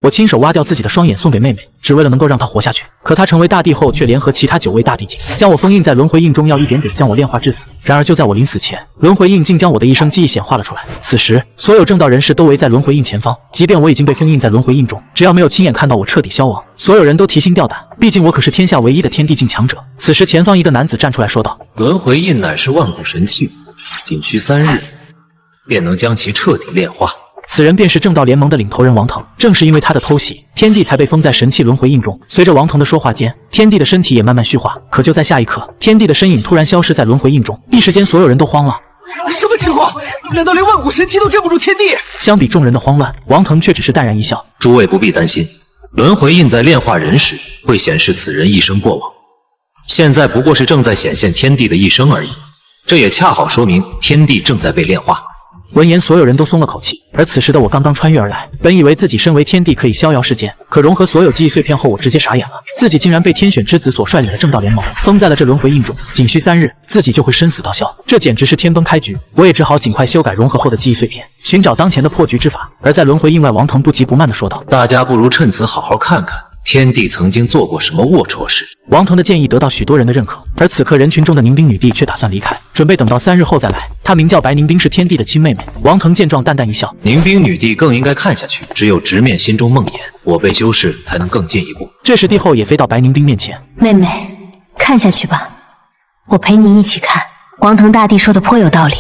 我親手挖掉自己的雙眼送給妹妹，只為了能夠讓她活下去。可她成為大帝後，卻聯合其他9位大帝境，將我封印在輪迴印中，要一點點將我煉化致死。然而就在我臨死前，輪迴印竟將我的一生記憶顯化了出來。此時，所有正道人士都圍在輪迴印前方，即便我已經被封印在輪迴印中，只要沒有親眼看到我徹底消亡，所有人都提心吊膽。畢竟我可是天下唯一的天地境強者。此時，前方一個男子站出來說道：“輪迴印乃是萬古神器，僅需3日，便能將其徹底煉化。”此人便是正道聯盟的領頭人王騰，正是因為他的偷襲，天帝才被封在神器輪迴印中。隨着王腾的說話間，天帝的身體也慢慢虛化。可就在下一刻，天帝的身影突然消失在輪迴印中，一時間所有人都慌了。什麼情況？难道连萬古神器都镇不住天帝？相比众人的慌亂，王腾卻只是淡然一笑：“諸位不必擔心，輪迴印在煉化人時會顯示此人一生過往，現在不過是正在顯現天帝的一生而已。這也恰好說明天帝正在被煉化。”聞言，所有人都鬆了口氣。而此時的我剛剛穿越而來，本以為自己身為天帝可以逍遙世間，可融合所有記憶碎片後，我直接傻眼了。自己竟然被天選之子所率領的正道聯盟封在了這輪迴印中，僅需3日，自己就會生死道消。這簡直是天崩開局！我也只好盡快修改融合後的記憶碎片，尋找當前的破局之法。而在輪迴印外，王騰不急不慢地說道：“大家不如趁此好好看看天帝曾經做過什麼齷齪事。”王腾的建議得到許多人的認可，而此刻人群中的宁冰女帝卻打算離開，準備等到3日後再來。她名叫白宁冰，是天帝的親妹妹。王騰見狀淡淡一笑：“宁冰女帝更應該看下去，只有直面心中夢魘，我輩修士才能更進一步。”這時帝後也飛到白寧冰面前：“妹妹，看下去吧，我陪你一起看。王腾大帝說的颇有道理，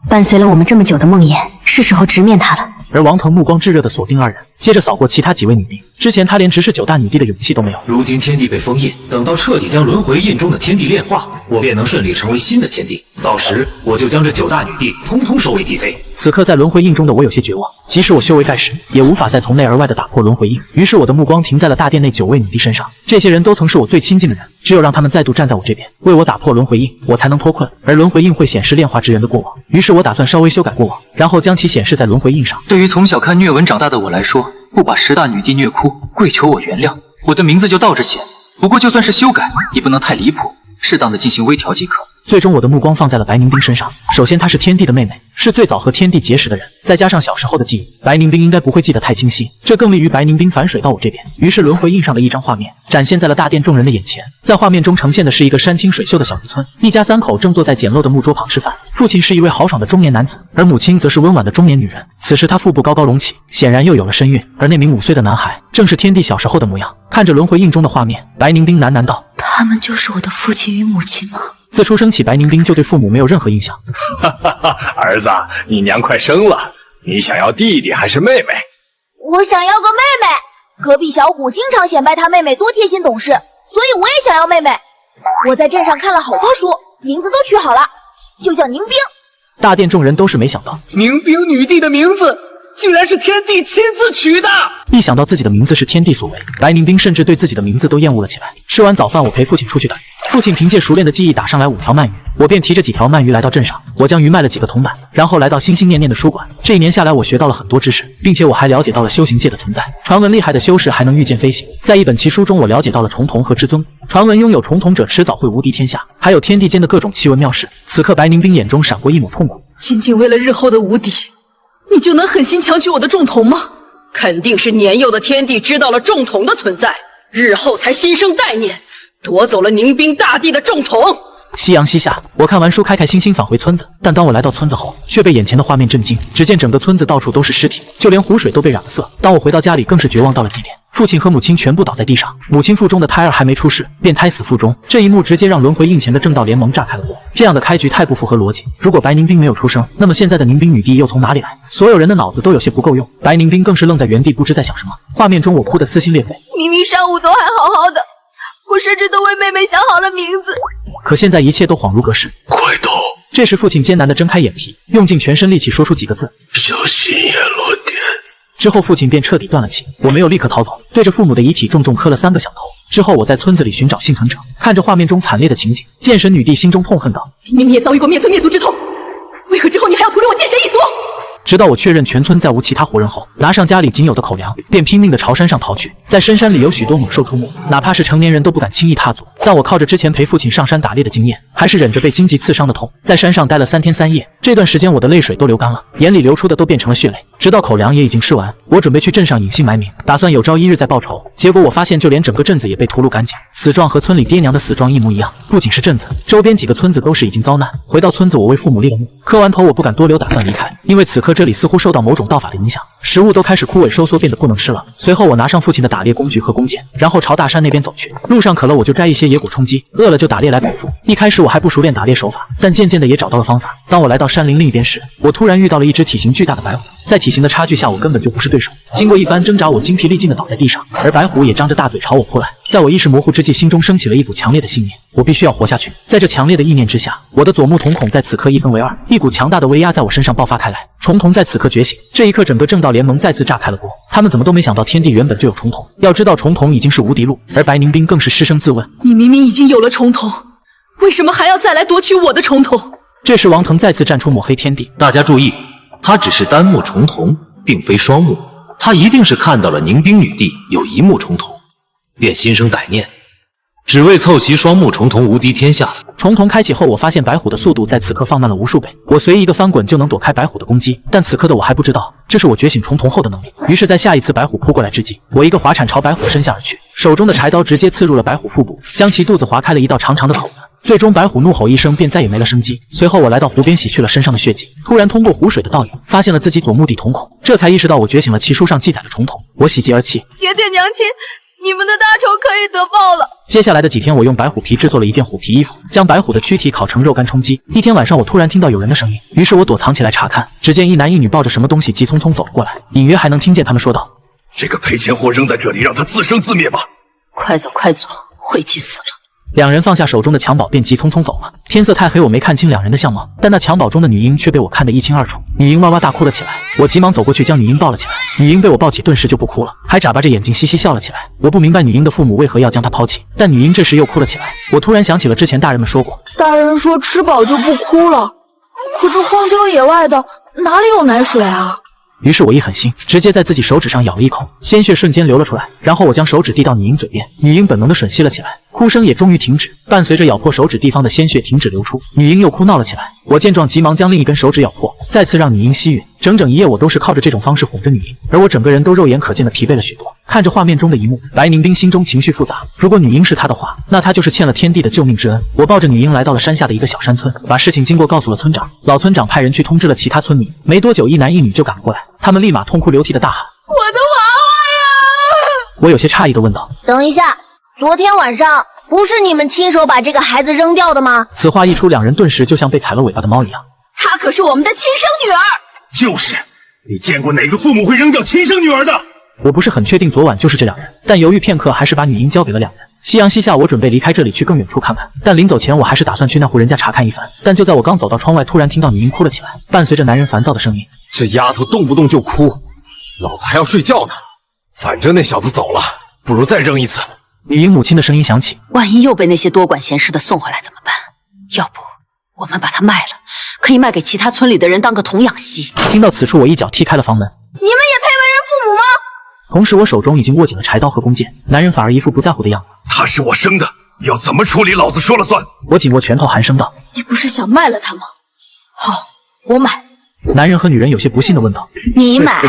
伴隨了我們這麼久的夢魘，是時候直面他了。”而王騰目光炙熱地鎖定2人，接着掃過其他幾位女帝。之前他連直视9大女帝的勇气都沒有。如今天帝被封印，等到徹底将輪迴印中的天帝煉化，我便能順利成為新的天帝。到時我就將這9大女帝通通收为帝妃。此刻在輪迴印中的我有些絕望，即使我修為蓋世，也無法再從內而外的打破輪迴印。於是我的目光停在了大殿內9位女帝身上，這些人都曾是我最親近的人，只有讓他們再度站在我這邊，為我打破輪迴印，我才能脫困。而輪迴印會顯示煉化之人的過往，於是我打算稍微修改過往，然後將其顯示在輪迴印上。对於從小看虐文長大的我來說，不把10大女帝虐哭，跪求我原諒，我的名字就倒着寫。不過就算是修改，也不能太離譜，適當的進行微調即可。最終我的目光放在了白寧冰身上。首先她是天帝的妹妹，是最早和天帝結識的人，再加上小時候的記憶，白寧冰應該不會記得太清晰，這更利於白寧冰反水到我這邊。於是輪迴印上的一張畫面展現在了大殿眾人的眼前，在畫面中呈現的是一個山清水秀的小漁村，一家3口正坐在簡陋的木桌旁吃飯。父親是一位豪爽的中年男子，而母親則是溫婉的中年女人。此時她腹部高高隆起，顯然又有了身孕，而那名5歲的男孩正是天帝小時候的模樣。看着輪迴印中的畫面，白寧冰喃喃道：“他們就是我的父親與母親嗎？”自出生起，白寧冰就對父母沒有任何印象。兒子，你娘快生了，你想要弟弟還是妹妹？我想要個妹妹。隔壁小虎經常顯擺他妹妹多貼心懂事，所以我也想要妹妹。我在鎮上看了好多書，名字都取好了，就叫寧冰。大殿众人都是沒想到，宁冰女帝的名字竟然是天帝親自取的。一想到自己的名字是天帝所為，白寧冰甚至對自己的名字都厭惡了起來。吃完早飯，我陪父親出去打魚。父親憑借熟練的技藝打上來5條鰻魚，我便提着幾條鰻魚來到鎮上。我將魚賣了幾個銅板，然後來到心心念念的書館。這1年下來，我學到了很多知識，並且我還了解到了修行界的存在。傳聞厲害的修士還能御劍飛行。在一本奇書中，我了解到了重瞳和至尊。傳聞擁有重瞳者遲早會無敵天下，還有天地間的各種奇聞妙事。此刻，白寧冰眼中閃過一抹痛苦。僅僅為了日後的無敵，你就能狠心強取我的重瞳嗎？肯定是年幼的天帝知道了重瞳的存在，日後才心生歹念，奪走了寧冰大帝的重瞳。夕陽西下，我看完書開開心心返回村子，但當我來到村子後，卻被眼前的畫面震驚。只見整個村子到處都是屍體，就連湖水都被染了色。當我回到家裡，更是絕望到了極點。父親和母親全部倒在地上，母親腹中的胎兒還沒出世，便胎死腹中。這一幕直接讓輪迴印前的正道聯盟炸開了鍋。這樣的開局太不符合邏輯。如果白寧冰沒有出生，那麼現在的寧冰女帝又從哪裡來？所有人的腦子都有些不夠用，白寧冰更是愣在原地，不知在想什麼。畫面中我哭得撕心裂肺，明明上午都還好好的，我甚至都為妹妹想好了名字，可現在一切都恍如隔世。快走！這時父親艱難地睜開眼皮，用盡全身力氣說出幾個字：小心閻羅殿。之後父親便徹底斷了氣。我沒有立刻逃走，對着父母的遺體重重磕了3個響頭。之後我在村子裡尋找幸存者，看着畫面中慘烈的情景，劍神女帝心中痛恨道：明明也遭遇過滅村滅族之痛，為何之後你還要屠了我劍神一族？直到我確認全村再無其他活人後，拿上家裡僅有的口糧，便拼命地朝山上逃去。在深山裡有許多猛獸出沒，哪怕是成年人都不敢輕易踏足。但我靠着之前陪父親上山打獵的經驗，還是忍着被荊棘刺傷的痛，在山上待了3天3夜。這段時間我的淚水都流乾了，眼裡流出的都變成了血淚。直到口糧也已經吃完，我準備去鎮上隱姓埋名，打算有朝一日再報仇。結果我發現，就連整個鎮子也被屠戮乾淨，死狀和村裡爹娘的死狀一模一樣。不僅是鎮子，周邊幾個村子都是已經遭難。回到村子，我為父母立了墓，磕完頭我不敢多留，打算離開，因為此刻這裡似乎受到某種道法的影響，食物都開始枯萎收縮，變得不能吃了。隨後我拿上父親的打獵工具和弓箭，然後朝大山那邊走去。路上渴了我就摘一些野果充饥，餓了就打獵來饱腹。一開始我還不熟練打獵手法，但漸漸的也找到了方法。当我來到山林另一邊時，我突然遇到了一隻體型巨大的白虎，在體型的差距下我根本就不是對手。經過一番掙扎，我精疲力盡的倒在地上，而白虎也張着大嘴朝我撲來。在我意識模糊之際，心中升起了一股強烈的信念，我必須要活下去。在這強烈的意念之下，我的左目瞳孔在此刻一分為二，一股強大的威压在我身上爆發開来。重瞳在此刻覺醒，這一刻整個正道聯盟再次炸開了鍋。他們怎麼都沒想到天地原本就有重瞳，要知道重瞳已經是無敌路，而白凝冰更是失聲自問：你明明已經有了重瞳，為什么還要再來奪取我的重瞳？這時王騰再次站出抹黑天地。大家注意，他只是單目重瞳，並非双目，他一定是看到了凝冰女帝有一目重瞳，便心生歹念，只为凑齊雙目重瞳，無敵天下。重瞳開啟後，我發現白虎的速度在此刻放慢了無數倍，我隨意一個翻滾就能躲開白虎的攻擊，但此刻的我還不知道這是我覺醒重瞳後的能力。於是在下一次白虎撲過來之際，我一個滑鏟朝白虎伸下而去，手中的柴刀直接刺入了白虎腹部，將其肚子劃開了一道長長的口子。最終白虎怒吼一聲，便再也沒了生機。隨後我來到湖邊洗去了身上的血跡，突然通過湖水的倒影發現了自己左目地瞳孔，這才意識到我覺醒了奇書上記載的重瞳。我喜極而泣，爹爹娘親，你們的大仇可以得報了。接下來的幾天，我用白虎皮制作了一件虎皮衣服，將白虎的軀體烤成肉乾充飢。一天晚上，我突然聽到有人的聲音，於是我躲藏起來查看，只見一男一女抱着什麼東西急匆匆走了過來，隱約還能聽見他們說道：這個賠錢貨扔在這裡，讓他自生自滅吧。快走快走，晦氣死了。兩人放下手中的襁褓，便急匆匆走了。天色太黑，我沒看清兩人的相貌，但那襁褓中的女嬰卻被我看得一清二楚。女嬰哇哇大哭了起來，我急忙走過去將女嬰抱了起來。女嬰被我抱起，頓時就不哭了，還眨巴着眼睛嘻嘻笑了起來。我不明白女嬰的父母為何要將她拋棄，但女嬰這時又哭了起來。我突然想起了之前大人們說過，大人說吃飽就不哭了，可這荒郊野外的哪裡有奶水啊？於是我一狠心，直接在自己手指上咬了一口，鮮血瞬間流了出來。然後我將手指遞到女嬰嘴邊，女嬰本能的吮吸了起來，哭聲也終於停止。伴隨着咬破手指地方的鮮血停止流出，女嬰又哭鬧了起来。我見狀急忙將另一根手指咬破，再次讓女嬰吸吮。整整一夜我都是靠着這種方式哄着女嬰，而我整個人都肉眼可見的疲憊了許多。看着畫面中的一幕，白凝冰心中情緒複雜。如果女嬰是她的話，那她就是欠了天地的救命之恩。我抱着女嬰來到了山下的一個小山村，把事情經過告訴了村長。老村長派人去通知了其他村民，沒多久一男一女就趕了過來，他們立馬痛哭流涕的大喊：我的娃娃呀！我有些詫異的問道：等一下，昨天晚上不是你們親手把這個孩子扔掉的嗎？此話一出，兩人頓時就像被踩了尾巴的貓一樣。她可是我們的親生女兒。就是，你見過哪個父母會扔掉親生女兒的？我不是很確定昨晚就是這兩人，但猶豫片刻還是把女嬰交給了兩人。夕陽西下，我準備離開這裡去更遠處看看，但臨走前我還是打算去那戶人家查看一番。但就在我剛走到窗外，突然聽到女嬰哭了起來，伴隨着男人煩躁的聲音：這丫頭動不動就哭，老子還要睡覺呢。反正那小子走了，不如再扔一次。女嬰母親的聲音響起：萬一又被那些多管閒事的送回來怎麼辦？要不我們把它賣了，可以賣給其他村裡的人當個童養媳。聽到此處，我一腳踢開了房門。你們也配为人父母吗？同時我手中已經握緊了柴刀和弓箭，男人反而一副不在乎的樣子。他是我生的，要怎麼處理老子說了算。我緊握拳頭，寒聲道：你不是想賣了他嗎？好，我買。男人和女人有些不信地問道：你买？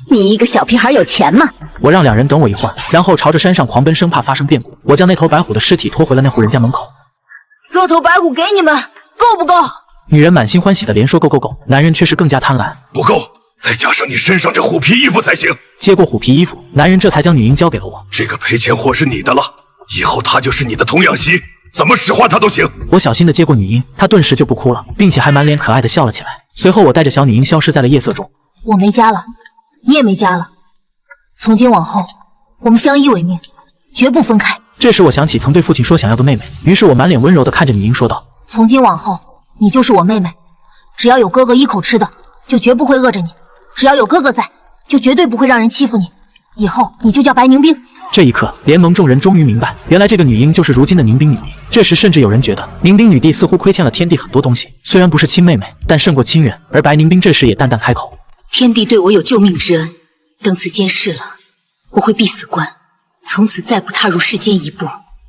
你一個小屁孩有錢嗎？我讓两人等我一會兒，然後朝着山上狂奔，生怕發生變故。我將那頭白虎的屍體拖回了那戶人家門口。這頭白虎給你們，夠不夠？女人滿心歡喜的連說夠夠夠，男人卻是更加貪婪。不夠，再加上你身上這虎皮衣服才行。接過虎皮衣服，男人這才將女嬰交給了我。這個賠錢貨是你的了，以後她就是你的童養媳，怎麼使喚她都行。我小心的接過女嬰，她頓時就不哭了，並且還滿臉可愛的笑了起來。隨後我帶着小女嬰消失在了夜色中。我沒家了，你也沒家了，從今往後我們相依為命，絕不分開。這時我想起曾對父親說想要個妹妹，於是我滿臉溫柔的看着女嬰說道：從今往後你就是我妹妹，只要有哥哥一口吃的，就絕不會餓着你，只要有哥哥在，就絕對不會讓人欺負你，以後你就叫白凝冰。這一刻，聯盟眾人終於明白，原來這個女嬰就是如今的凝冰女帝。這時甚至有人覺得凝冰女帝似乎虧欠了天帝很多東西，雖然不是親妹妹，但勝過親人。而白凝冰這時也淡淡開口：天帝對我有救命之恩，等此間逝了，我會閉死關，從此再不踏入世間一步。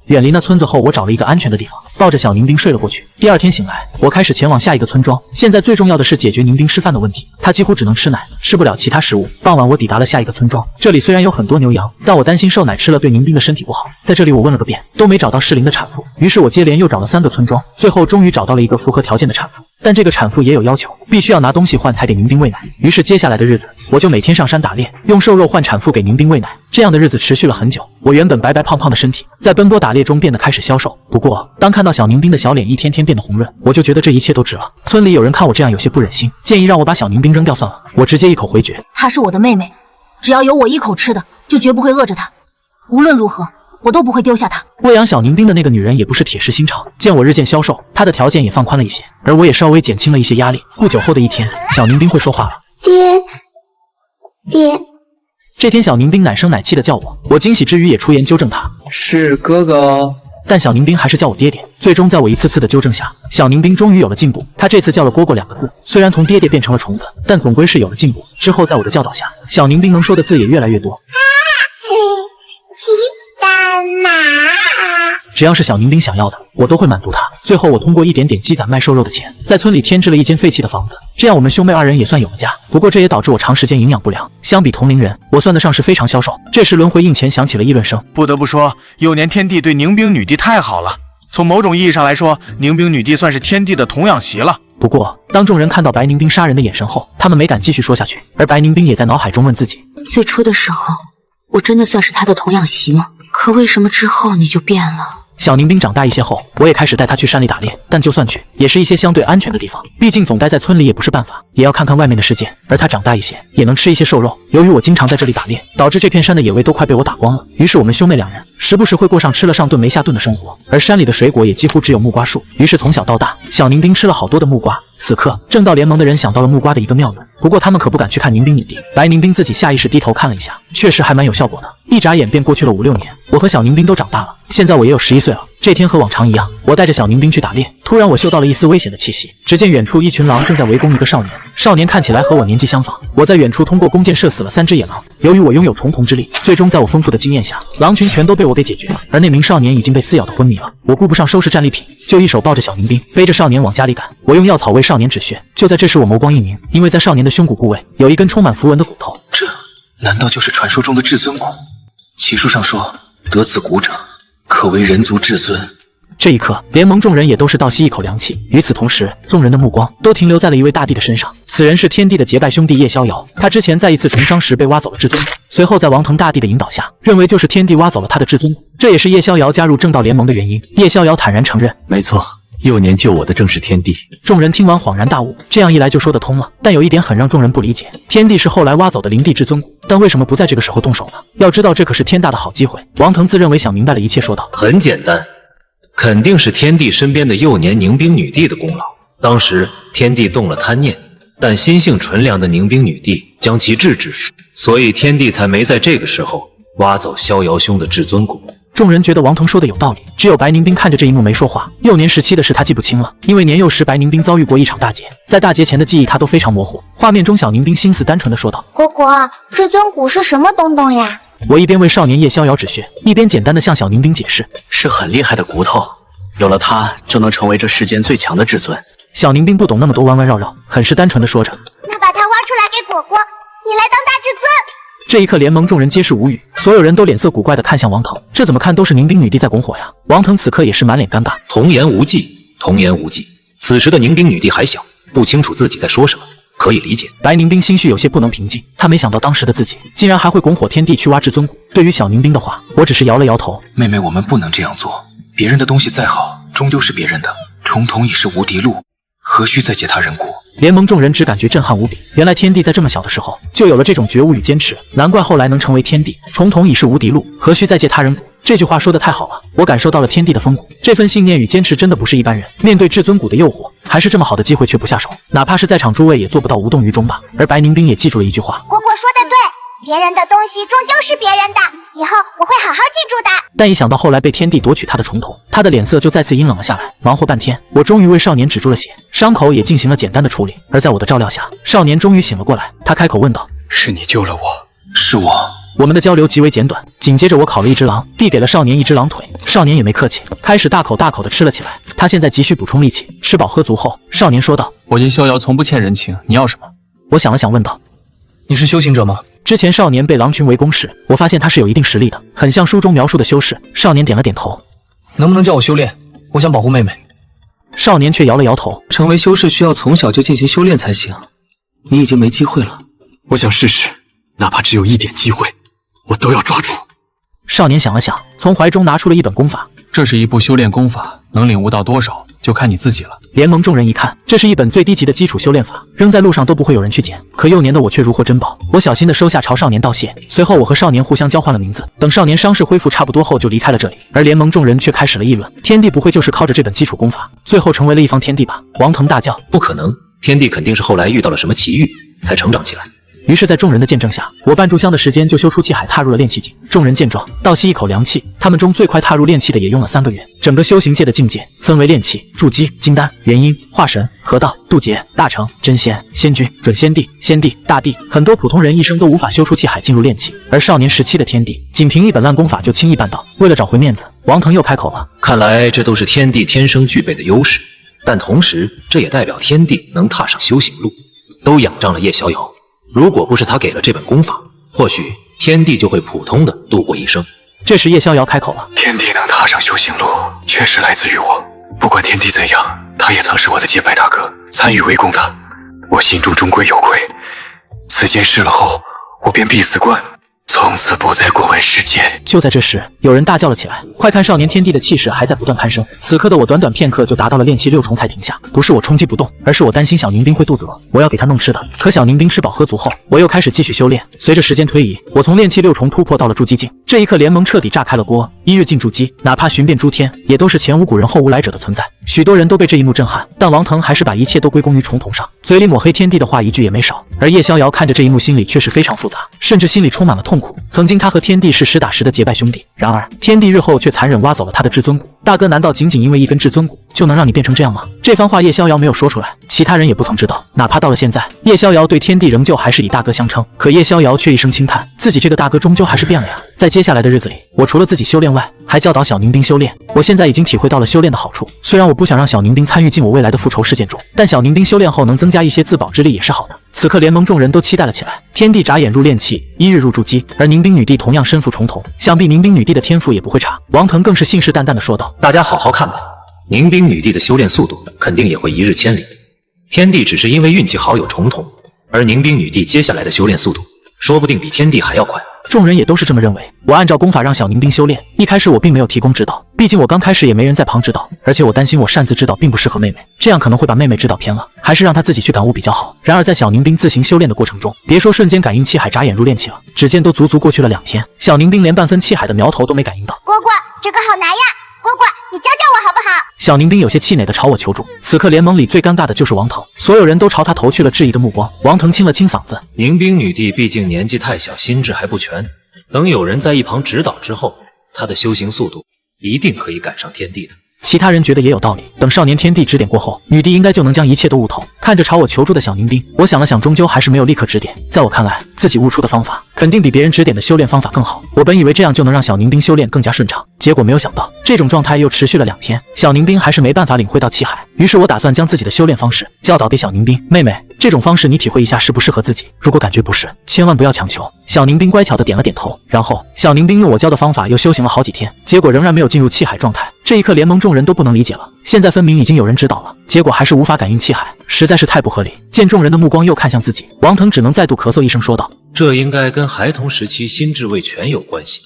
遠離那村子後，我找了一個安全的地方，抱着小寧冰睡了過去。第二天醒來，我開始前往下一個村莊。現在最重要的是解決寧冰吃飯的問題，他幾乎只能吃奶，吃不了其他食物。傍晚，我抵達了下一個村莊，這裡雖然有很多牛羊，但我擔心瘦奶吃了對寧冰的身體不好。在這裡我問了個遍，都沒找到適齡的產婦，於是我接連又找了3個村莊，最後終於找到了一個符合條件的產婦。但這個產婦也有要求，必須要拿東西換才給寧冰餵奶。於是接下來的日子，我就每天上山打獵，用瘦肉換產婦給寧冰餵奶。這樣的日子持續了很久，我原本白白胖胖的身體，在奔波打獵中變得開始消瘦。不過，當看到小寧冰的小臉一天天变得紅潤，我就覺得這一切都值了。村裡有人看我這樣有些不忍心，建議讓我把小寧冰扔掉算了。我直接一口回絕，她是我的妹妹，只要有我一口吃的，就絕不會餓着她。無論如何，我都不會丟下她。餵養小寧冰的那個女人也不是鐵石心腸，見我日漸消瘦，她的條件也放寬了一些，而我也稍微減輕了一些壓力。不久後的一天，小寧冰會說話了。爹。這天，小寧冰奶聲奶氣的叫我驚喜之餘也出言糾正她：“是哥哥哦。”但小寧冰還是叫我爹爹。最終，在我一次次的糾正下，小寧冰終於有了進步。他這次叫了蝈蝈2個字，雖然從爹爹變成了蟲子，但總歸是有了進步。之後，在我的教導下，小寧冰能說的字也越來越多。雞蛋奶。只要是小寧冰想要的，我都会滿足他。最後，我通過一點點積攢賣瘦肉的錢，在村裡添置了一間廢棄的房子，這樣我們兄妹2人也算有了家。不過這也導致我長時間營養不良，相比同齡人，我算得上是非常消瘦。這時輪回印前響起了議論聲，不得不說，幼年天帝對寧冰女帝太好了。從某種意義上來說，寧冰女帝算是天帝的童養媳了。不過，當眾人看到白寧冰殺人的眼神後，他們没敢繼續說下去。而白寧冰也在腦海中問自己：最初的時候，我真的算是他的童養媳嗎？可為什麼之後你就變了？小寧冰長大一些後，我也開始帶他去山裡打獵，但就算去，也是一些相對安全的地方。畢竟總待在村裡也不是辦法，也要看看外面的世界。而他長大一些，也能吃一些瘦肉。由於我經常在這裡打獵，導致這片山的野味都快被我打光了。於是我們兄妹2人時不時會過上吃了上頓沒下頓的生活。而山裡的水果也幾乎只有木瓜樹。於是從小到大，小寧冰吃了好多的木瓜。此刻，正道聯盟的人想到了木瓜的一個妙論，不過他們可不敢去看寧冰女帝。白寧冰自己下意識低頭看了一下，確實還蠻有效果的。一眨眼便過去了5、6年，我和小寧冰都長大了，現在我也有11歲了。這天和往常一樣，我帶着小寧冰去打獵，突然我嗅到了一絲危險的氣息。只見遠處一群狼正在圍攻一個少年，少年看起來和我年紀相仿。我在遠處通過弓箭射死了3隻野狼。由於我擁有重瞳之力，最終在我豐富的經驗下，狼群全都被我給解決了。而那名少年已經被撕咬得昏迷了。我顧不上收拾戰利品，就一手抱着小寧冰，背着少年往家裡趕。我用藥草為少年止血。就在這時，我眸光一凝，因為在少年的胸骨部位有一根充滿符文的骨頭。這難道就是傳說中的至尊骨？奇書上說，得此骨者，可為人族至尊。這一刻，聯盟眾人也都是倒吸一口涼氣。與此同時，眾人的目光都停留在了一位大帝的身上。此人是天帝的結拜兄弟葉逍遙，他之前在一次重傷時被挖走了至尊骨，隨後在王腾大帝的引導下，認為就是天帝挖走了他的至尊骨，這也是葉逍遙加入正道聯盟的原因。葉逍遙坦然承認，沒錯，幼年救我的正是天帝。眾人聽完恍然大悟，這樣一來就說得通了。但有一點很讓眾人不理解，天帝是後來挖走的靈帝至尊骨，但為什麼不在這個時候動手呢？要知道這可是天大的好機會。王騰自認為想明白了一切，說道：很簡單，肯定是天帝身邊的幼年寧冰女帝的功勞。當時天帝动了貪念，但心性純良的寧冰女帝將其制止，所以天帝才沒在這個時候挖走逍遙兄的至尊骨。众人覺得王腾說的有道理，只有白寧冰看着這一幕沒說話。幼年时期的事他記不清了，因為年幼時白寧冰遭遇過一場大劫，在大劫前的記憶他都非常模糊。畫面中小寧冰心思單純地說道：果果，至尊骨是什麼東東呀？我一邊為少年葉逍遙止血，一邊簡單地向小寧冰解釋，是很厲害的骨頭，有了它就能成為这世間最強的至尊。小寧冰不懂那麼多彎彎繞繞，很是單純地說着，那把它挖出來給果果，你來當大至尊。這一刻，聯盟眾人皆是無語，所有人都臉色古怪地看向王騰，這怎麼看都是寧冰女帝在拱火呀。王騰此刻也是滿臉尷尬，童言無忌，童言無忌。此時的寧冰女帝還小，不清楚自己在說什麼，可以理解。白寧冰心緒有些不能平靜，他沒想到當時的自己竟然還會拱火天帝去挖至尊骨。對於小寧冰的話，我只是搖了搖頭。妹妹，我們不能這樣做，別人的東西再好，終究是別人的。重瞳已是無敵路，何須再借他人骨？聯盟眾人只感覺震撼無比，原來天帝在這麼小的時候就有了這種覺悟與堅持，難怪後來能成為天帝。重瞳已是無敵路，何須再借他人骨？這句話說得太好了，我感受到了天帝的風骨，這份信念與堅持真的不是一般人。面對至尊骨的誘惑，還是這麼好的機會卻不下手，哪怕是在場諸位也做不到无動於衷吧。而白寧冰也記住了一句話：果果說得對，別人的東西終究是別人的，以後我會好好記住的。但一想到後來被天帝奪取他的重瞳，他的臉色就再次陰冷了下来。忙活半天，我終於為少年止住了血，傷口也進行了簡單的處理。而在我的照料下，少年終於醒了過來。他開口問道：是你救了我？是我。我們的交流極為簡短。緊接着我烤了一只狼，遞給了少年一只狼腿，少年也沒客氣，開始大口大口的吃了起來。他现在急需補充力氣，吃飽喝足後，少年說道：“我葉逍遙從不欠人情，你要什麼？”我想了想，問道：“你是修行者嗎？”之前少年被狼群圍攻時，我發現他是有一定實力的，很像書中描述的修士。少年点了点頭。能不能教我修煉？我想保護妹妹。少年却摇了摇头。成为修士需要從小就進行修煉才行，你已經沒機會了。我想試試，哪怕只有一點機會，我都要抓住。少年想了想，從懷中拿出了一本功法。這是一部修煉功法，能領悟到多少就看你自己了。聯盟眾人一看，這是一本最低級的基礎修煉法，扔在路上都不會有人去撿。可幼年的我卻如獲珍寶，我小心地收下，朝少年道謝。隨後我和少年互相交換了名字。等少年傷勢恢復差不多後，就離開了這裡。而聯盟眾人卻開始了議論：天帝不會就是靠着這本基礎功法，最後成為了一方天帝吧？王騰大叫：不可能，天帝肯定是後來遇到了什麼奇遇，才成長起來。於是，在眾人的見證下，我半炷香的時間就修出氣海，踏入了煉氣境。眾人見狀，倒吸一口涼氣。他們中最快踏入煉氣的也用了3個月。整個修行界的境界分為煉氣、築基、金丹、元嬰、化神、合道、渡劫、大成、真仙、仙君、準仙帝、先帝、大帝。很多普通人一生都無法修出氣海進入煉氣，而少年17的天帝，僅憑一本爛功法就輕易辦到。為了找回面子，王騰又開口了：看來這都是天帝天生具備的優勢，但同時這也代表天帝能踏上修行路，都仰仗了葉逍遙。如果不是他給了這本功法，或許天帝就會普通的度過一生。這時葉逍遙開口了：天帝能踏上修行路，確實來自於我。不管天帝怎樣，他也曾是我的結拜大哥，參與圍攻的，我心中終歸有愧。此件事了後，我便閉辭關，從此不再過問世間。就在這時，有人大叫了起來：快看，少年天帝的氣勢還在不斷攀升！此刻的我短短片刻就達到了煉氣6重才停下。不是我衝擊不動，而是我擔心小寧兵會肚子餓，我要給他弄吃的。可小寧兵吃飽喝足後，我又開始繼續修煉。隨着時間推移，我從煉氣6重突破到了築基境。這一刻，聯盟徹底炸開了鍋。1日進築基，哪怕尋遍諸天，也都是前無古人後無來者的存在。許多人都被這一幕震撼，但王騰還是把一切都歸功於重瞳上，嘴裡抹黑天帝的話一句也沒少。而葉逍遙看着這一幕，心裡卻是非常複雜，甚至心裡充滿了痛苦。曾經他和天帝是實打實的結拜兄弟，然而天帝日後卻殘忍挖走了他的至尊骨。大哥，難道僅僅因為一根至尊骨就能讓你變成這樣嗎？這番話葉逍遙沒有說出來，其他人也不曾知道。哪怕到了現在，葉逍遙對天帝仍舊還是以大哥相稱，可葉逍遙卻一聲輕嘆，自己這個大哥終究還是變了呀。在接下來的日子裡，我除了自己修煉外，還教導小寧兵修煉。我現在已經體會到了修煉的好處，雖然我不想讓小寧兵參與進我未來的復仇事件中，但小寧兵修煉後能增加一些自保之力也是好的。此刻聯盟眾人都期待了起來。天帝眨眼入煉氣，1日入築基，而寧兵女帝同樣身負重瞳，想必寧兵女帝的天賦也不會差。王騰更是信誓旦旦地說道：大家好好看吧，寧兵女帝的修煉速度肯定也會1日千里。天帝只是因為運氣好有重瞳，而寧兵女帝接下來的修煉速度說不定比天帝還要快。眾人也都是這麼認為。我按照功法讓小寧兵修煉，一開始我並沒有提供指導，畢竟我剛開始也沒人在旁指導，而且我擔心我擅自指導並不適合妹妹，這樣可能會把妹妹指導偏了，還是讓她自己去感悟比較好。然而在小寧兵自行修煉的過程中，別說瞬間感應氣海眨眼入煉氣了，只見都足足過去了2天，小寧兵連半分氣海的苗頭都沒感應到。蝈蝈，這個好難呀，蝈蝈，你教教我好不好？小寧兵有些氣餒地朝我求助。此刻聯盟裡最尷尬的就是王騰，所有人都朝他投去了質疑的目光。王騰清了清嗓子：寧兵女帝畢竟年紀太小，心智還不全，等有人在一旁指導之後，她的修行速度一定可以趕上天帝的。其他人覺得也有道理，等少年天帝指點過後，女帝應該就能將一切都悟透。看着朝我求助的小寧兵，我想了想，終究還是沒有立刻指點。在我看來，自己悟出的方法肯定比別人指點的修煉方法更好。我本以為這樣就能讓小寧兵修煉更加順暢，結果沒有想到這種狀態又持續了2天，小寧兵還是沒辦法領會到氣海。於是我打算將自己的修煉方式教導給小寧兵。妹妹，這種方式你體會一下適不適合自己，如果感覺不適，千萬不要強求。小寧兵乖巧的點了點頭，然後小寧兵用我教的方法又修行了好幾天，結果仍然沒有進入氣海狀態。這一刻聯盟众人都不能理解了，現在分明已經有人指導了，結果還是無法感應氣海，實在是太不合理。見眾人的目光又看向自己，王騰只能再度咳嗽一聲說道：這應該跟孩童時期心智未全有關係，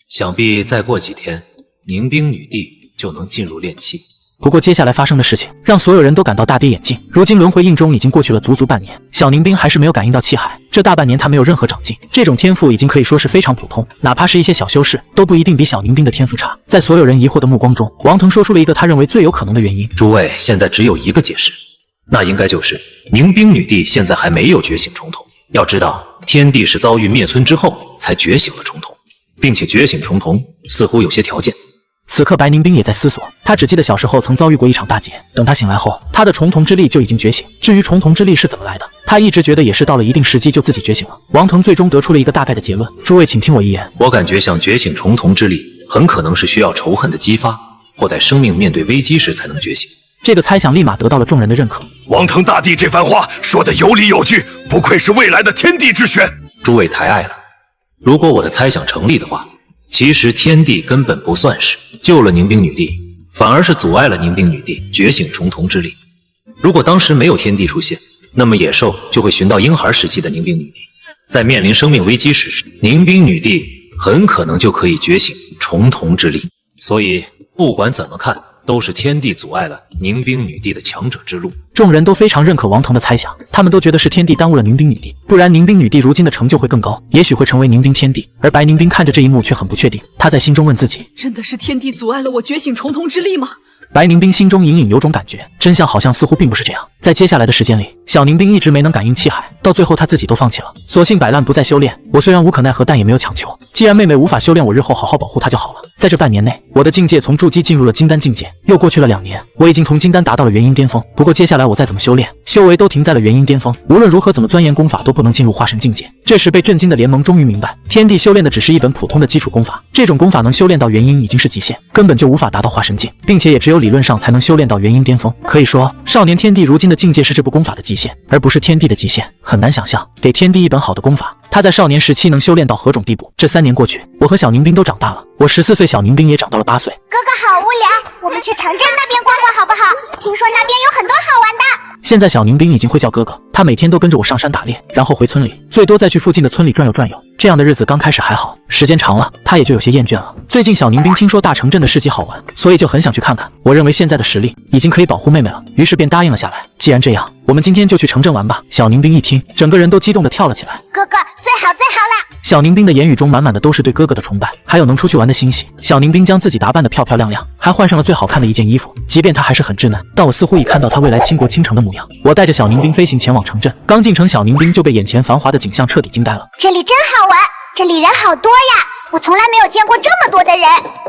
想必再過幾天寧兵女帝就能進入煉氣。不過接下來發生的事情讓所有人都感到大跌眼鏡。如今輪回印中已經過去了足足半年，小寧兵還是沒有感應到氣海，這大半年他沒有任何長進，這種天賦已經可以說是非常普通，哪怕是一些小修士都不一定比小寧兵的天賦差。在所有人疑惑的目光中，王騰說出了一個他認為最有可能的原因：諸位現在只有一個解釋，那應該就是寧兵女帝現在還沒有覺醒重瞳。要知道天帝是遭遇滅村之後才覺醒了重瞳，並且覺醒重瞳似乎有些條件，此刻白宁冰也在思索，他只记得小时候曾遭遇过一场大劫，等他醒来后，他的重瞳之力就已经觉醒。至于重瞳之力是怎么来的，他一直觉得也是到了一定时机就自己觉醒了。王腾最终得出了一个大概的结论，诸位请听我一言。我感觉想觉醒重瞳之力，很可能是需要仇恨的激发，或在生命面对危机时才能觉醒。这个猜想立马得到了众人的认可。王腾大帝这番话说得有理有据，不愧是未来的天地之选。诸位抬爱了，如果我的猜想成立的话，其實天帝根本不算是救了凝冰女帝，反而是阻礙了凝冰女帝覺醒重瞳之力。如果當時沒有天帝出現，那麼野獸就會尋到嬰孩時期的凝冰女帝，在面臨生命危機時，凝冰女帝很可能就可以覺醒重瞳之力。所以不管怎麼看，都是天帝阻礙了凝冰女帝的強者之路。眾人都非常認可王騰的猜想，他們都覺得是天帝耽誤了凝冰女帝，不然凝冰女帝如今的成就會更高，也許會成為凝冰天帝。而白凝冰看着這一幕卻很不確定，他在心中問自己：真的是天帝阻礙了我覺醒重瞳之力嗎？白凝冰心中隱隱有種感覺，真相好像似乎並不是這樣。在接下來的時間裡，小凝冰一直沒能感應氣海，到最後他自己都放棄了，索性擺爛不再修煉。我雖然無可奈何，但也沒有強求。既然妹妹無法修煉，我日後好好保護她就好了。在這半年內，我的境界從築基進入了金丹境界，又過去了2年，我已經從金丹達到了元嬰巔峰。不過接下來我再怎麼修煉，修為都停在了元嬰巔峰，無論如何怎麼鑽研功法都不能進入化神境界。這時被震驚的聯盟終於明白，天帝修煉的只是一本普通的基礎功法，這種功法能修煉到元嬰已經是極限，根本就無法達到化神境，並且也只有理論上才能修煉到元嬰巔峰。可以說，少年天帝如今的境界是這部功法的極限，而不是天帝的極限。很難想象，給天帝一本好的功法，他在少年時期能修煉到何種地步。這3年過去，我和小凝冰都長大了，我14歲，小凝冰也長到了8歲。哥哥好無聊，我們去城鎮那邊逛逛好不好？聽說那邊有很多好玩的。現在小凝冰已經會叫哥哥，他每天都跟着我上山打獵，然後回村裡，最多再去附近的村裡轉悠轉悠。這樣的日子剛開始還好，時間長了，他也就有些厭倦了。最近小凝冰聽說大城鎮的市集好玩，所以就很想去看看。我認為現在的實力已經可以保護妹妹了，於是便答應了下來。既然這樣，我們今天就去城鎮玩吧。小凝冰一聽，整個人都激動地跳了起來。哥哥最好最好了！小凝冰的言語中滿滿的都是對哥哥的崇拜，還有能出去玩的欣喜。小凝冰將自己打扮得漂漂亮亮，還換上了最好看的一件衣服。即便她還是很稚嫩，但我似乎已看到她未來傾國傾城的模樣。我帶着小凝冰飛行前往城鎮，剛進城，小凝冰就被眼前繁華的景象徹底驚呆了。這裡真好玩，這裡人好多呀！我從來沒有見過這麼多的人。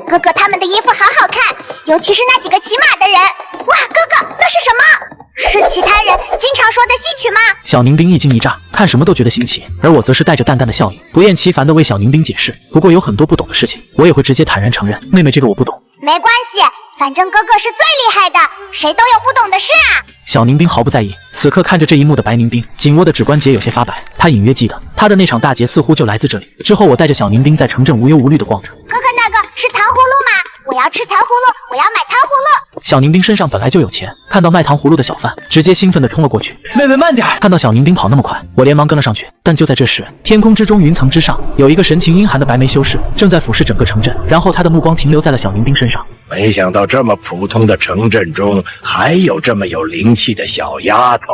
哥哥他們的衣服好好看，尤其是那幾個騎馬的人。哇，哥哥，那是什麼？是其他人經常說的戲曲嗎？小凝冰一驚一乍，看什麼都覺得新奇，而我則是帶着淡淡的笑意，不厭其煩地為小凝冰解釋。不過有很多不懂的事情，我也會直接坦然承認，妹妹這個我不懂。沒關係，反正哥哥是最厲害的，誰都有不懂的事啊。小凝冰毫不在意。此刻看着這一幕的白凝冰，緊握的指關節有些發白。他隱約記得，他的那場大劫似乎就來自這裡。之後我帶着小凝冰在城鎮無憂無慮地逛着。哥哥那個是糖葫蘆嗎？我要吃糖葫蘆，我要買糖葫蘆。小凝冰身上本來就有錢，看到賣糖葫蘆的小販，直接興奮地衝了過去。妹妹慢點！看到小凝冰跑那麼快，我連忙跟了上去。但就在這時，天空之中雲層之上，有一個神情陰寒的白眉修士正在俯視整個城鎮，然後他的目光停留在了小凝冰身上。沒想到這麼普通的城鎮中，還有這麼有靈氣的小丫頭。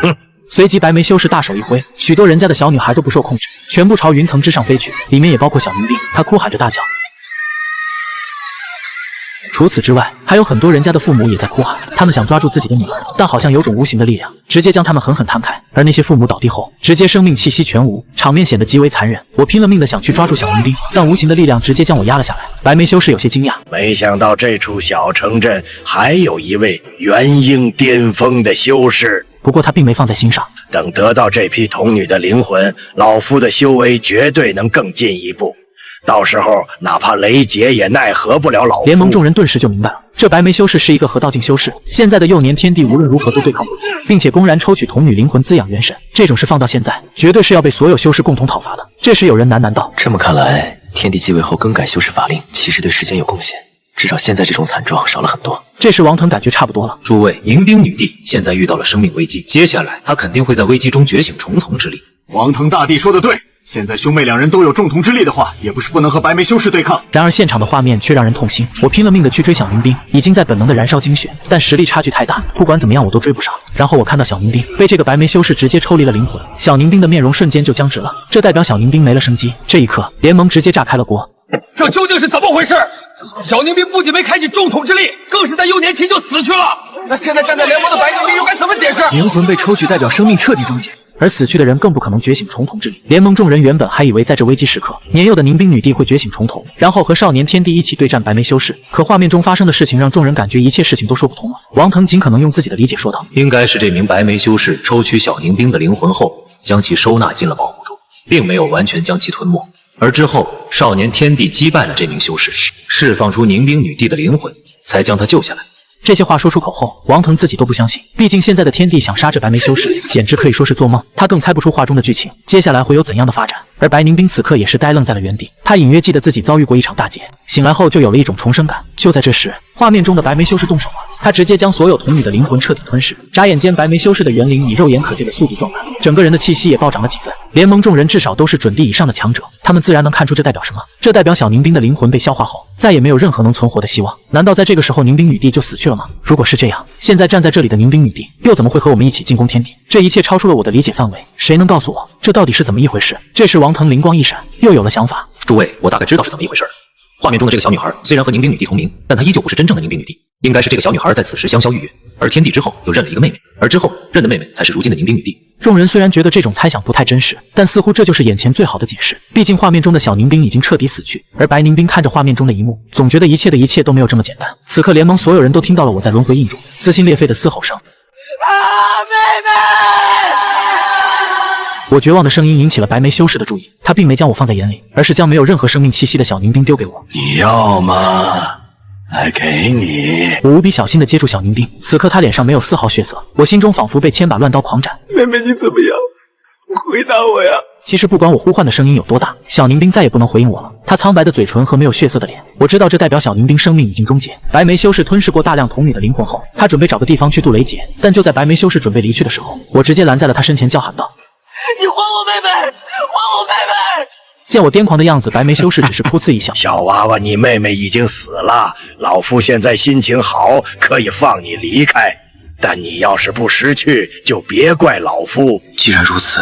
哼！隨即白眉修士大手一揮，許多人家的小女孩都不受控制，全部朝雲層之上飛去，裡面也包括小凝冰。她哭喊着大叫。除此之外，還有很多人家的父母也在哭喊，他們想抓住自己的女兒，但好像有種無形的力量，直接將他們狠狠攤開。而那些父母倒地後，直接生命氣息全無，場面顯得極為殘忍。我拼了命的想去抓住小凝冰，但無形的力量直接將我壓了下來。白眉修士有些驚訝，沒想到這處小城鎮還有一位元嬰巔峰的修士。不過他並沒放在心上。等得到這批童女的靈魂，老夫的修為絕對能更進一步。到時候哪怕雷劫也奈何不了老夫。聯盟眾人頓時就明白了，這白眉修士是一個合道境修士，現在的幼年天帝無論如何都對抗不了，並且公然抽取童女靈魂滋養元神，這種事放到現在，絕對是要被所有修士共同討伐的。這時有人喃喃道：這麼看來，天帝繼位後更改修士法令，其實對時間有貢獻，至少現在這種慘狀少了很多。這時王騰感覺差不多了。諸位，迎賓女帝現在遇到了生命危機，接下來她肯定會在危機中覺醒重瞳之力。王騰大帝說得對。現在兄妹兩人都有重瞳之力的話，也不是不能和白眉修士對抗。然而現場的畫面卻讓人痛心。我拼了命的去追小凝冰，已經在本能的燃燒精血，但實力差距太大，不管怎麼樣我都追不上。然後我看到小凝冰被這個白眉修士直接抽離了靈魂，小凝冰的面容瞬間就僵直了，這代表小凝冰沒了生機。這一刻，聯盟直接炸開了鍋。這究竟是怎麼回事？小凝冰不僅沒開啟重瞳之力，更是在幼年期就死去了。那現在站在聯盟的白凝冰又該怎麼解釋？靈魂被抽取代表生命徹底終結，而死去的人更不可能覺醒重瞳之力。聯盟眾人原本還以為在這危機時刻，年幼的寧冰女帝會覺醒重瞳，然後和少年天帝一起對戰白眉修士。可畫面中發生的事情讓眾人感覺一切事情都說不通了。王腾盡可能用自己的理解說道：“應該是這名白眉修士抽取小寧冰的靈魂後，將其收納進了寶物中，並沒有完全將其吞沒。而之後，少年天帝擊敗了這名修士，釋放出寧冰女帝的靈魂，才將她救下來。”這些話說出口後，王騰自己都不相信，畢竟現在的天帝想殺這白眉修士，簡直可以說是做夢。他更猜不出畫中的劇情，接下來會有怎樣的發展。而白寧冰此刻也是呆愣在了原地，他隱約記得自己遭遇過一場大劫，醒來後就有了一種重生感。就在這時，畫面中的白眉修士動手了，他直接将所有童女的靈魂徹底吞噬。眨眼間，白眉修士的元灵以肉眼可见的速度撞來，整个人的氣息也暴漲了幾分。聯盟眾人至少都是準地以上的強者，他們自然能看出這代表什麼。這代表小寧冰的靈魂被消化後，再也沒有任何能存活的希望。難道在這個時候寧冰女帝就死去了嗎？如果是這樣，現在站在這裡的寧冰女帝又怎麼會和我們一起進攻天地？這一切超出了我的理解範圍，誰能告訴我這到底是怎麼一回事？這時王騰靈光一閃，又有了想法。諸位，我大概知道是怎麼一回事了。畫面中的這個小女孩雖然和寧冰女帝同名，但她依舊不是真正的寧冰女帝。應該是這個小女孩在此時香消玉殒，而天帝之後又認了一個妹妹，而之後認的妹妹才是如今的寧冰女帝。眾人雖然覺得這種猜想不太真實，但似乎這就是眼前最好的解釋。畢竟畫面中的小寧冰已經徹底死去，而白寧冰看着畫面中的一幕，總覺得一切的一切都沒有這麼簡單。此刻聯盟所有人都聽到了我在輪迴印中撕心裂肺的嘶吼聲。妹妹！我絕望的聲音引起了白眉修士的注意，他並沒將我放在眼裡，而是將沒有任何生命氣息的小寧冰丟給我。你要嗎？來給你。我無比小心地接住小寧冰，此刻他臉上沒有絲毫血色，我心中仿佛被千把亂刀狂斬。妹妹，你怎麼樣？回答我呀！其實不管我呼喚的聲音有多大，小寧冰再也不能回應我了。他蒼白的嘴唇和沒有血色的臉，我知道這代表小寧冰生命已經終結。白眉修士吞噬過大量童女的靈魂後，他準備找個地方去渡雷劫，但就在白眉修士準備離去的時候，我直接攔在了他身前，叫喊道：“你還我妹妹！還我妹妹！”見我癲狂的樣子，白眉修士只是噗呲一笑：“小娃娃，你妹妹已經死了，老夫現在心情好，可以放你離開。但你要是不識趣，就別怪老夫。既然如此，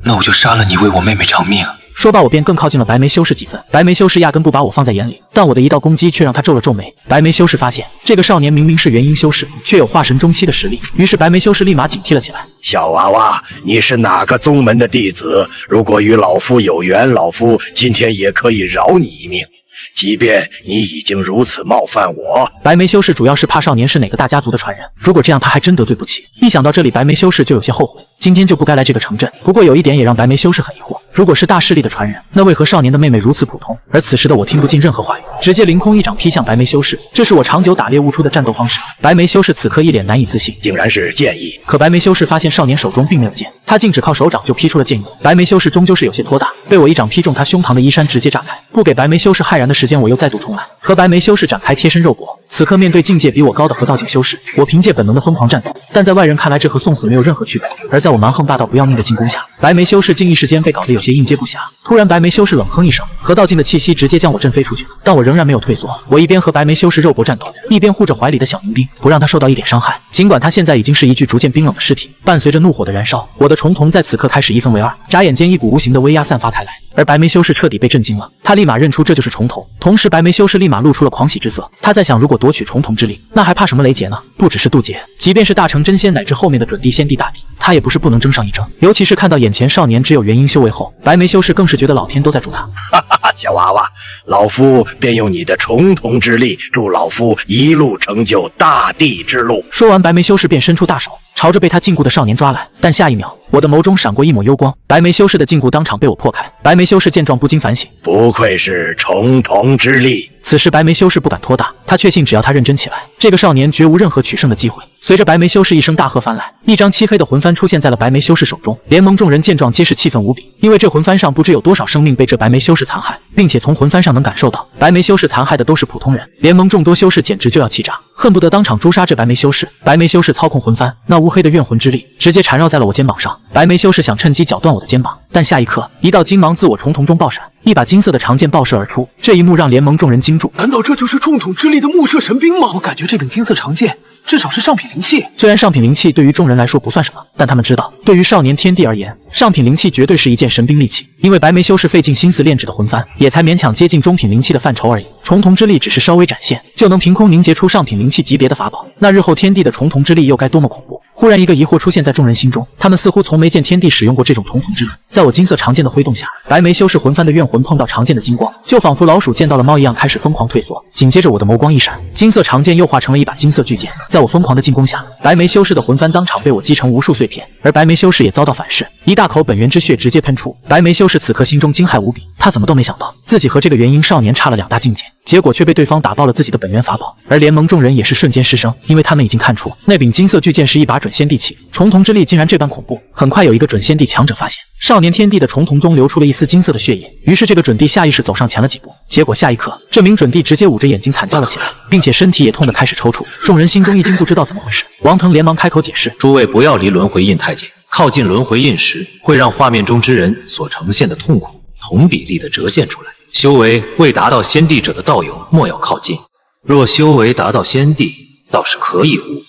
那我就殺了你，為我妹妹償命。”說罷，我便更靠近了白眉修士幾分。白眉修士壓根不把我放在眼裡，但我的一道攻擊卻讓他皺了皺眉。白眉修士發現這個少年明明是元嬰修士，卻有化神中期的實力，於是白眉修士立馬警惕了起來。小娃娃，你是哪個宗門的弟子？如果與老夫有緣，老夫今天也可以饒你一命。即便你已經如此冒犯我。白眉修士主要是怕少年是哪個大家族的傳人，如果這樣他還真得罪不起。一想到這裡，白眉修士就有些後悔，今天就不該來這個城鎮。不過有一點也讓白眉修士很疑惑，如果是大勢力的傳人，那為何少年的妹妹如此普通？而此時的我聽不進任何話語，直接凌空一掌劈向白眉修士，這是我長久打獵悟出的戰鬥方式。白眉修士此刻一臉難以置信，竟然是劍意。可白眉修士發現少年手中並沒有劍，他竟只靠手掌就劈出了劍意。白眉修士終究是有些托大，被我一掌劈中他胸膛的衣衫直接炸開，不給白眉修士駭然的時間，我又再度衝來，和白眉修士展開貼身肉搏。此刻面對境界比我高的河道境修士，我憑借本能的瘋狂戰鬥，但在外人看來這和送死沒有任何區別。而在我蠻橫霸道不要命的進攻下，白眉修士竟一時間被搞得有些應接不暇。突然白眉修士冷哼一聲，河道境的氣息直接將我震飛出去，但我仍然沒有退縮，我一邊和白眉修士肉搏戰鬥，一邊護着懷裡的小寧冰，不讓他受到一點傷害。儘管他現在已經是一具逐漸冰冷的屍體，伴隨着怒火的燃燒，我的重瞳在此刻開始一分為二，眨眼間一股無形的威壓散發開來。而白眉修士徹底被震驚了，他立馬認出這就是重瞳，同時白眉修士立馬露出了狂喜之色。他在想，如果奪取重瞳之力，那還怕什麼雷劫呢？不只是渡劫，即便是大成真仙乃至後面的準地先帝大帝，他也不是不能爭上一爭。尤其是看到眼前少年只有元嬰修為後，白眉修士更是覺得老天都在助他。哈哈，小娃娃，老夫便用你的重瞳之力，助老夫一路成就大帝之路。說完，白眉修士便伸出大手，朝着被他禁锢的少年抓來，但下一秒，我的眸中閃過一抹幽光，白眉修士的禁錮當場被我破開。白眉修士見狀不禁反省，不愧是重瞳之力。此時白眉修士不敢托大，他確信只要他認真起來，這個少年絕無任何取勝的機會。隨着白眉修士一聲大喝翻來，一張漆黑的魂幡出現在了白眉修士手中。聯盟眾人見狀皆是氣憤無比，因為這魂幡上不知有多少生命被這白眉修士殘害，並且從魂幡上能感受到白眉修士殘害的都是普通人。聯盟眾多修士簡直就要氣炸，恨不得當場誅殺這白眉修士。白眉修士操控魂幡，那烏黑的怨魂之力直接纏繞在了我肩膀上。白眉修士想趁機絞斷我的肩膀，但下一刻，一道金芒自我重瞳中爆閃，一把金色的長劍爆射而出。這一幕讓聯盟眾人驚住，難道這就是重瞳之力的木射神兵嗎？我感覺這柄金色長劍至少是上品靈器。雖然上品靈器對於眾人來說不算什麼，但他們知道，對於少年天帝而言，上品靈器絕對是一件神兵利器。因為白眉修士費盡心思煉制的魂幡，也才勉強接近中品靈器的範疇而已。重瞳之力只是稍微展現，就能憑空凝結出上品靈器級別的法寶。那日後天帝的重瞳之力又該多麼恐怖！忽然一個疑惑出現在眾人心中，他們似乎從沒見天帝使用過這種統統之力。在我金色長劍的揮動下，白眉修士魂幡的怨魂碰到長劍的金光，就仿佛老鼠見到了貓一樣開始瘋狂退縮。緊接着我的眸光一閃，金色長劍又化成了一把金色巨劍。在我瘋狂的進攻下，白眉修士的魂幡當場被我擊成無數碎片，而白眉修士也遭到反噬，一大口本源之血直接噴出。白眉修士此刻心中驚骇無比，他怎麼都沒想到自己和这個元嬰少年差了2大境界，結果卻被對方打爆了自己的本源法寶。而聯盟眾人也是瞬間失聲，因為他們已經看出那柄金色巨劍是一把準仙帝器，重瞳之力竟然這般恐怖。很快有一個準仙帝強者發現少年天帝的重瞳中流出了一絲金色的血液，於是這個準帝下意識走上前了幾步，結果下一刻這名準帝直接捂着眼睛慘叫了起來，並且身體也痛得開始抽搐。眾人心中一驚，不知道怎麼回事。王騰連忙開口解釋：諸位不要離輪回印太近，靠近輪回印時會讓畫面中之人所呈現的痛苦同比例的折現出來。修為未達到仙帝者的道友莫要靠近，若修為達到仙帝，倒是可以無。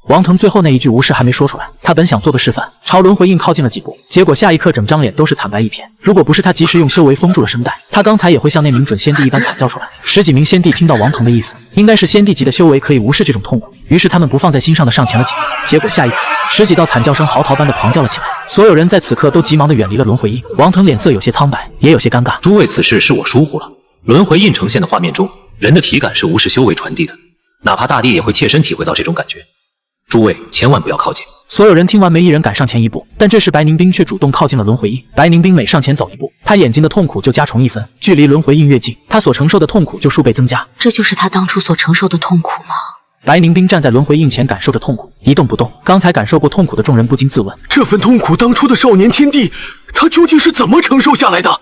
王腾最後那一句無事還沒說出來，他本想做個示範，朝輪回印靠近了幾步，結果下一刻整張臉都是慘白一片。如果不是他及時用修為封住了聲帶，他剛才也会像那名準仙帝一般慘叫出来。10幾名仙帝聽到王腾的意思，應該是仙帝級的修為可以無視這種痛苦，於是他們不放在心上的上前了幾步。結果下一刻10幾道慘叫聲嚎啕般的狂叫了起來，所有人在此刻都急忙的遠離了輪回印。王騰臉色有些蒼白，也有些尷尬。諸位，此事是我疏忽了。輪回印呈現的畫面中，人的體感是无视修為傳遞的，哪怕大帝也會切身體會到這種感覺。諸位千萬不要靠近！所有人聽完，沒一人敢上前一步，但這時白寧冰卻主動靠近了輪回印。白寧冰每上前走一步，他眼睛的痛苦就加重1分，距離輪回印越近，他所承受的痛苦就數倍增加。這就是他當初所承受的痛苦嗎？白寧冰站在輪回印前，感受着痛苦，一動不動。剛才感受過痛苦的眾人不禁自問：這份痛苦，當初的少年天帝，他究竟是怎麼承受下來的？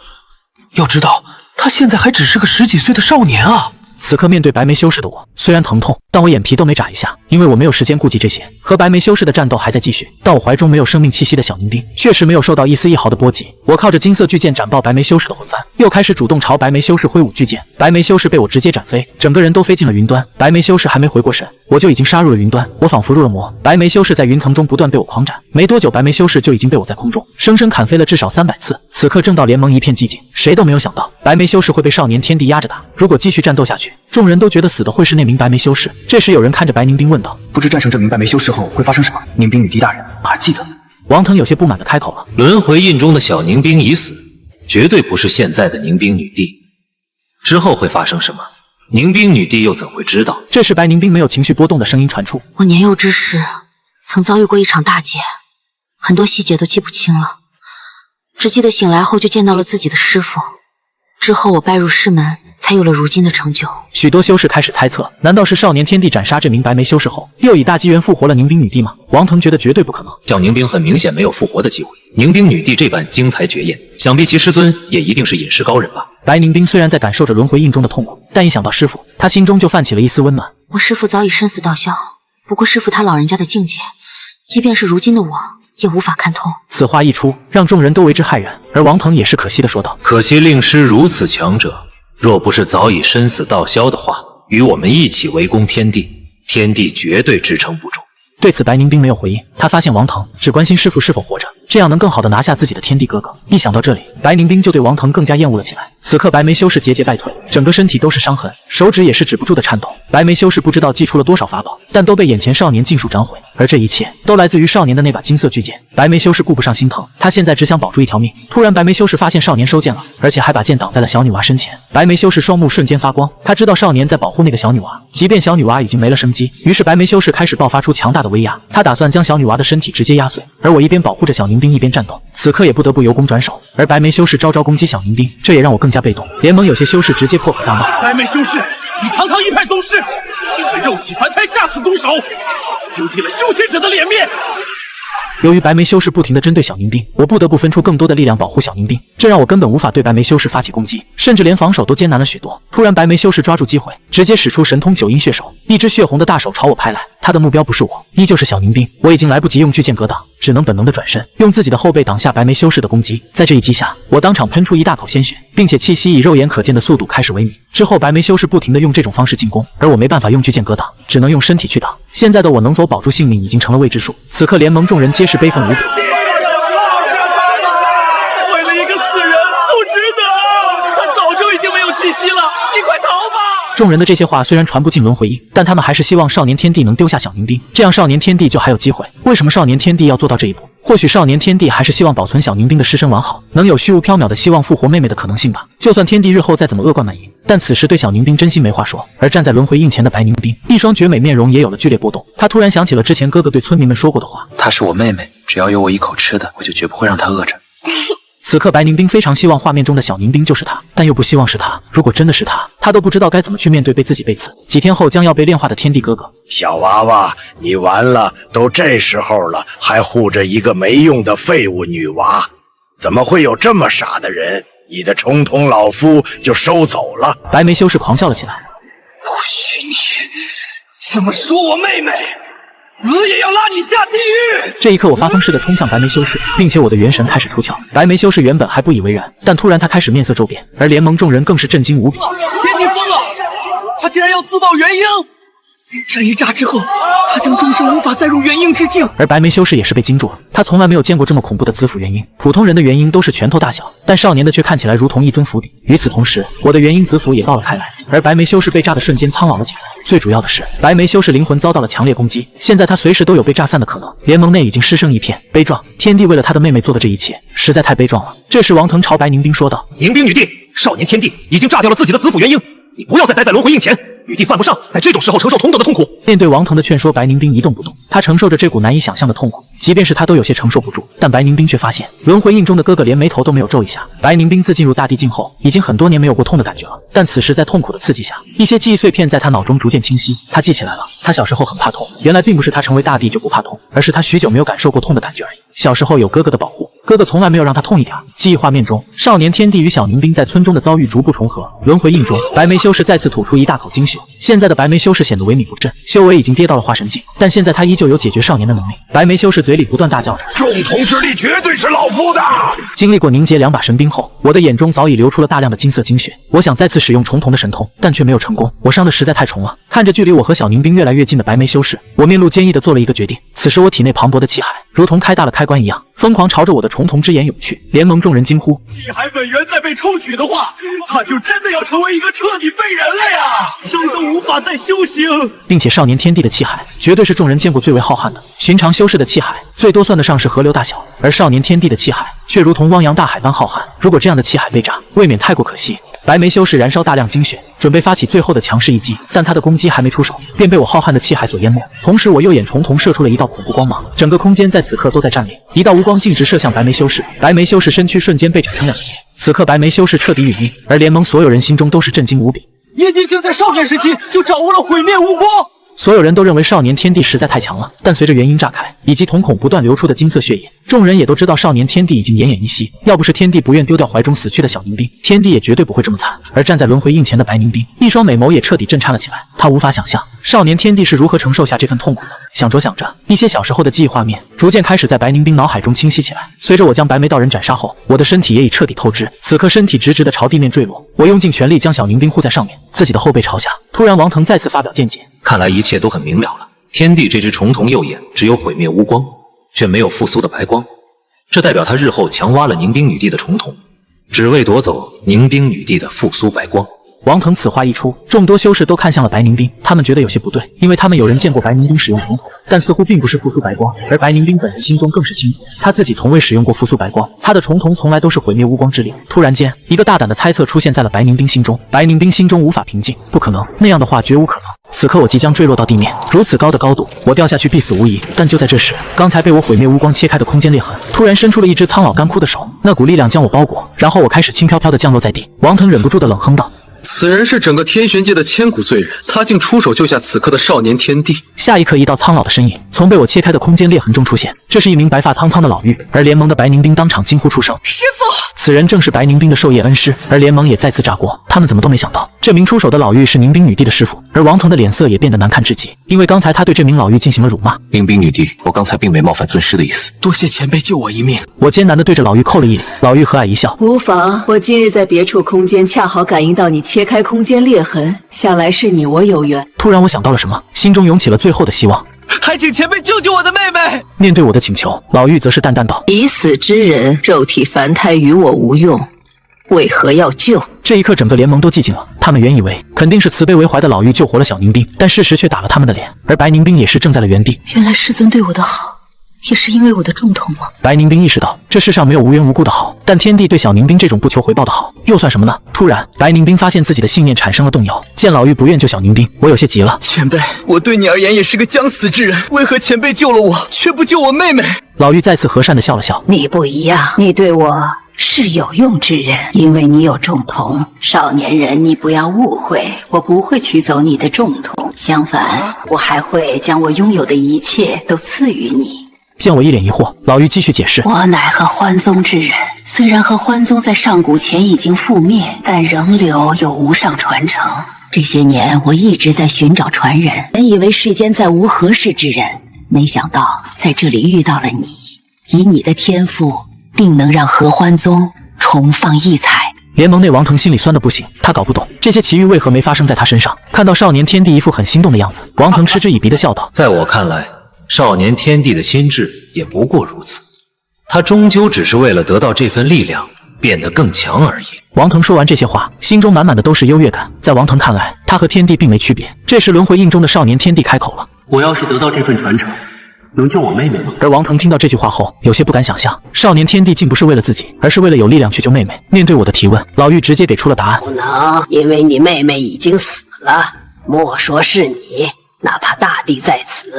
要知道，他現在還只是個10幾歲的少年啊！此刻面對白眉修士的我，雖然疼痛，但我眼皮都沒眨一下，因為我沒有時間顧及這些。和白眉修士的戰鬥還在繼續，但我懷中沒有生命氣息的小寧冰確實沒有受到一絲一毫的波及。我靠着金色巨劍斬爆白眉修士的魂幡，又開始主動朝白眉修士揮舞巨劍。白眉修士被我直接斬飛，整個人都飛進了雲端。白眉修士還沒回過神，我就已經殺入了雲端。我仿佛入了魔，白眉修士在雲層中不斷被我狂斬，沒多久白眉修士就已經被我在空中生生砍飛了至少300次。此刻正道聯盟一片寂靜，誰都沒有想到白眉修士會被少年天帝壓着打。如果繼續戰鬥下去，眾人都覺得死的會是那名白眉修士。這時有人看着白寧冰問道：不知戰勝這名白眉修士後會發生什麼？寧冰女帝大人還記得？王騰有些不滿地開口了：輪回印中的小寧冰已死，絕對不是現在的寧冰女帝。之後會發生什麼，寧冰女帝又怎會知道？這時白寧冰沒有情緒波動的聲音傳出：我年幼之時曾遭遇過一場大劫，很多細節都記不清了，只記得醒來後就見到了自己的師父，之後我拜入師門，才有了如今的成就。許多修士開始猜測，難道是少年天帝斬殺這名白眉修士後，又以大機緣復活了寧冰女帝嗎？王騰覺得絕對不可能，叫寧冰很明顯沒有復活的機會。寧冰女帝這般精彩絕豔，想必其師尊也一定是隱世高人吧。白寧冰雖然在感受着輪回印中的痛苦，但一想到師父，他心中就泛起了一絲溫暖。我師父早已生死道消，不過師父他老人家的境界，即便是如今的我也無法看透。此話一出，讓眾人都為之駭然，而王騰也是可惜地說道：可惜令師如此強者，若不是早已生死道消的話，與我們一起圍攻天帝，天帝絕對支撐不住。對此白寧冰沒有回應，他發現王騰只關心師父是否活着，這樣能更好地拿下自己的天帝哥哥。一想到這裡，白寧冰就對王騰更加厭惡了起來。此刻白眉修士節節敗退，整個身體都是傷痕，手指也是止不住的顫抖。白眉修士不知道祭出了多少法寶，但都被眼前少年盡數斬毀，而這一切都來自於少年的那把金色巨劍。白眉修士顧不上心疼，他現在只想保住一條命。突然白眉修士發現少年收劍了，而且還把劍擋在了小女娃身前。白眉修士雙目瞬間發光，他知道少年在保護那個小女娃，即便小女娃已經沒了生機。於是白眉修士開始爆發出強大的威壓，他打算將小女娃的身體直接壓碎。而我一邊保護着小寧冰一邊戰鬥，此刻也不得不由攻轉守。而白眉修士招招攻擊小寧冰，這也讓我更加被動。聯盟有些修士直接破口大罵：白眉修士，你堂堂一派宗師，竟对肉體凡胎下此毒手，丢盡了修仙者的臉面。由於白眉修士不停地針對小寧冰，我不得不分出更多的力量保護小寧冰，這讓我根本無法對白眉修士發起攻擊，甚至連防守都艱難了許多。突然白眉修士抓住機會，直接使出神通九陰血手，一隻血紅的大手朝我拍來，他的目標不是我，依舊是小寧冰。我已經來不及用巨劍格擋，只能本能的轉身，用自己的後背擋下白眉修士的攻擊。在這一擊下，我當場噴出一大口鮮血，並且氣息以肉眼可見的速度開始萎靡。之後白眉修士不停地用這種方式進攻，而我沒辦法用巨劍格擋，只能用身體去擋。現在的我能否保住性命已經成了未知數。此刻聯盟眾人皆是悲憤無比。为了一個死人不值得，他早就已經沒有氣息了，你快逃吧！众人的這些話雖然傳不進輪迴印，但他們還是希望少年天帝能丟下小寧兵，這樣少年天帝就還有機會。為什麼少年天帝要做到這一步？或許少年天帝還是希望保存小寧兵的尸身完好，能有虛無縹緲的希望復活妹妹的可能性吧。就算天帝日後再怎麼惡貫滿盈，但此時對小寧兵真心沒話說。而站在輪迴印前的白寧兵，一雙绝美面容也有了剧烈波動。他突然想起了之前哥哥对村民們說過的話：她是我妹妹，只要有我一口吃的，我就绝不会让她餓着。此刻白宁兵非常希望画面中的小宁兵就是他，但又不希望是他。如果真的是他，他都不知道該怎么去面对被自己背刺，几天后将要被炼化的天帝哥哥。小娃娃，你完了，都这时候了，还護着一個沒用的廢物女娃，怎麼會有這麼傻的人？你的重瞳老夫就收走了。白眉修士狂笑了起來。不许你这麼說我妹妹，死也要拉你下地獄！這一刻，我發瘋似的衝向白眉修士，並且我的元神開始出竅。白眉修士原本還不以為然，但突然他開始面色驟變，而聯盟眾人更是震驚無比。天帝瘋了，他竟然要自爆元嬰！這一炸之後，他將終生無法再入元嬰之境。而白眉修士也是被驚住了，他從來沒有見過這麼恐怖的紫府元嬰。普通人的元嬰都是拳頭大小，但少年的卻看起來如同一尊府邸。與此同時，我的元嬰紫府也爆了開來，而白眉修士被炸的瞬間蒼老了幾分。最主要的是，白眉修士靈魂遭到了強烈攻擊，現在他隨時都有被炸散的可能。聯盟內已經屍聲一片，悲壯。天帝為了他的妹妹做的這一切，實在太悲壯了。這時王騰朝白寧兵說道：“寧兵女帝，少年天帝已經炸掉了自己的紫府元嬰，你不要再待在輪迴印前。女帝犯不上在這種時候承受同等的痛苦。”面對王騰的勸說，白寧兵一動不動，他承受着這股難以想象的痛苦，即便是他都有些承受不住。但白寧兵卻發現，輪迴印中的哥哥連眉頭都沒有皺一下。白寧兵自進入大地境後，已經很多年沒有過痛的感覺了，但此時在痛苦的刺激下，一些記憶碎片在他腦中逐漸清晰。他記起來了，他小時候很怕痛，原來並不是他成為大帝就不怕痛，而是他許久沒有感受過痛的感覺而已。小時候有哥哥的保護，哥哥從來沒有讓他痛一點。記憶畫面中，少年天帝與小寧兵在村中的遭遇逐步重合。輪迴印中，白眉修士再次吐出一大口精血。現在的白眉修士顯得萎靡不振，修為已經跌到了化神境，但現在他依舊有解決少年的能力。白眉修士嘴裡不斷大叫着：“重瞳之力絕對是老夫的！”經歷過凝結兩把神兵後，我的眼中早已流出了大量的金色精血。我想再次使用重瞳的神通，但卻沒有成功。我傷的實在太重了。看着距離我和小寧兵越來越近的白眉修士，我面露堅毅地做了一個決定。此時我體內磅礴的氣海如同開大了開關一樣，瘋狂朝着我的重瞳之眼湧去。聯盟眾人驚呼：氣海本源再被抽取的話，他就真的要成為一個徹底廢人了呀！生都無法再修行。並且少年天帝的氣海絕對是眾人見過最為浩瀚的。尋常修士的氣海最多算得上是河流大小，而少年天帝的氣海卻如同汪洋大海般浩瀚。如果這樣的氣海被炸，未免太過可惜。白眉修士燃燒大量精血，準備發起最後的強勢一擊，但他的攻擊還沒出手，便被我浩瀚的氣海所淹沒。同時，我右眼重瞳射出了一道恐怖光芒，整個空間在此刻都在戰栗。一道無光徑直射向白眉修士，白眉修士身軀瞬間被扯成兩截。此刻，白眉修士徹底殒命，而聯盟所有人心中都是震驚無比。燕帝竟在少年時期就掌握了毀滅無光。所有人都認為少年天帝實在太強了，但隨着元嬰炸開，以及瞳孔不斷流出的金色血液，眾人也都知道少年天帝已經奄奄一息。要不是天帝不願丟掉懷中死去的小寧兵，天帝也絕對不會這麼慘。而站在輪迴印前的白寧兵，一雙美眸也徹底震顫了起來。他無法想象少年天帝是如何承受下這份痛苦的。想着想着，一些小時候的記憶畫面逐漸開始在白寧兵腦海中清晰起來。隨着我將白眉道人斬殺後，我的身體也已徹底透支，此刻身體直直地朝地面墜落。我用盡全力將小寧兵護在上面，自己的後背朝下。突然，王騰再次發表見解，看來一切都很明了了。天帝這隻重瞳右眼只有毀滅無光，卻沒有復甦的白光，這代表他日後強挖了寧兵女帝的重瞳，只為奪走寧兵女帝的復甦白光。王騰此話一出，眾多修士都看向了白寧兵，他們覺得有些不對，因為他們有人見過白寧兵使用重瞳，但似乎並不是復甦白光，而白寧兵本人心中更是清楚，他自己從未使用過復甦白光，他的重瞳從來都是毀滅無光之力。突然間，一個大膽的猜測出現在了白寧兵心中，白寧兵心中無法平靜，不可能，那樣的話絕無可能。此刻我即將墜落到地面，如此高的高度，我掉下去必死無疑。但就在這時，剛才被我毀滅無光切開的空間裂痕，突然伸出了一隻蒼老乾枯的手，那股力量將我包裹，然後我開始輕飄飄地降落在地。王騰忍不住地冷哼道：此人是整個天玄界的千古罪人，他竟出手救下此刻的少年天帝。下一刻，一道蒼老的身影從被我切開的空間裂痕中出現，這是一名白髮蒼蒼的老妪，而聯盟的白寧兵當場驚呼出聲：師父！此人正是白寧兵的授業恩師，而聯盟也再次炸鍋，他們怎麼都沒想到，這名出手的老妪是寧兵女帝的師父。而王騰的臉色也變得難看至極，因為剛才他對這名老妪進行了辱罵。寧兵女帝，我剛才並沒冒犯尊師的意思，多謝前輩救我一命。我艱難地對着老妪叩了一禮，老妪和藹一笑：無妨，我今日在別處空間恰好感應到你切開空間裂痕，想來是你我有緣。突然我想到了什麼，心中湧起了最後的希望，還請前輩救救我的妹妹。面對我的請求，老妪則是淡淡道：已死之人，肉體凡胎與我無用，為何要救？這一刻，整個聯盟都寂靜了。他他們原以為肯定是慈悲為懷的老妪救活了小寧冰，但事實卻打了他們的臉，而白寧冰也是怔在了原地。原來师尊对我的好，也是因為我的重瞳嗎？白寧冰意識到這世上沒有無緣無故的好，但天帝對小寧冰這種不求回報的好，又算什麼呢？突然，白寧冰發現自己的信念產生了動搖。見老妪不願救小寧冰，我有些急了。前輩，我對你而言也是個將死之人，為何前輩救了我，卻不救我妹妹？老妪再次和善地笑了笑。你不一樣，你對我是有用之人，因為你有重瞳。少年人，你不要誤會，我不會取走你的重瞳，相反，我還會將我擁有的一切都賜予你。见我一臉疑惑，老妪繼續解釋：我乃合歡宗之人，雖然合歡宗在上古前已經覆滅，但仍留有無上傳承。這些年我一直在尋找傳人，本以為世間再無合適之人，沒想到在這裡遇到了你。以你的天賦，定能讓合歡宗重放異彩。聯盟內王騰心裡酸得不行，他搞不懂這些奇遇為何沒發生在他身上。看到少年天帝一副很心動的樣子，王騰嗤之以鼻地笑道：在我看來，少年天帝的心智也不過如此，他終究只是為了得到這份力量，變得更強而已。王騰說完這些話，心中滿滿的都是優越感。在王騰看來，他和天帝並沒區別。這時輪回印中的少年天帝開口了：我要是得到這份傳承，能救我妹妹嗎？而王腾聽到這句話後，有些不敢想象，少年天帝竟不是為了自己，而是為了有力量去救妹妹。面對我的提問，老妪直接給出了答案：不能，因為你妹妹已經死了。莫說是你，哪怕大帝在此，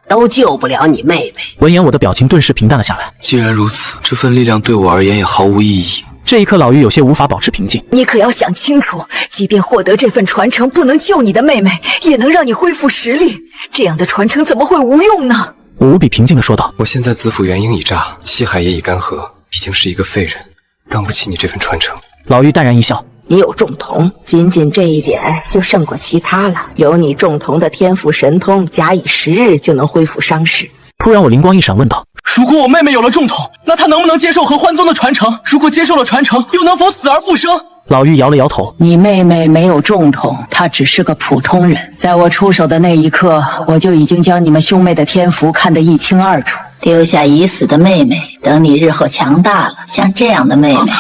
都救不了你妹妹。聞言，我的表情頓時平淡了下來。既然如此，這份力量對我而言也毫無意義。這一刻，老妪有些無法保持平靜。你可要想清楚，即便獲得這份傳承不能救你的妹妹，也能讓你恢復實力。這樣的傳承怎麼會無用呢？我無比平靜地說道：我現在子府元嬰已炸，七海也已干涸，已經是一個廢人，當不起你這份傳承。老妪淡然一笑：你有重瞳，僅僅這一點就勝過其他了。有你重瞳的天賦神通，假以時日就能恢復傷勢。突然我灵光一閃，問道：如果我妹妹有了重瞳，那她能不能接受合歡宗的傳承？如果接受了傳承，又能否死而復生？老妪搖了搖頭：你妹妹没有重瞳，她只是個普通人。在我出手的那一刻，我就已經將你們兄妹的天賦看得一清二楚。丟下已死的妹妹，等你日後強大了，像這樣的妹妹，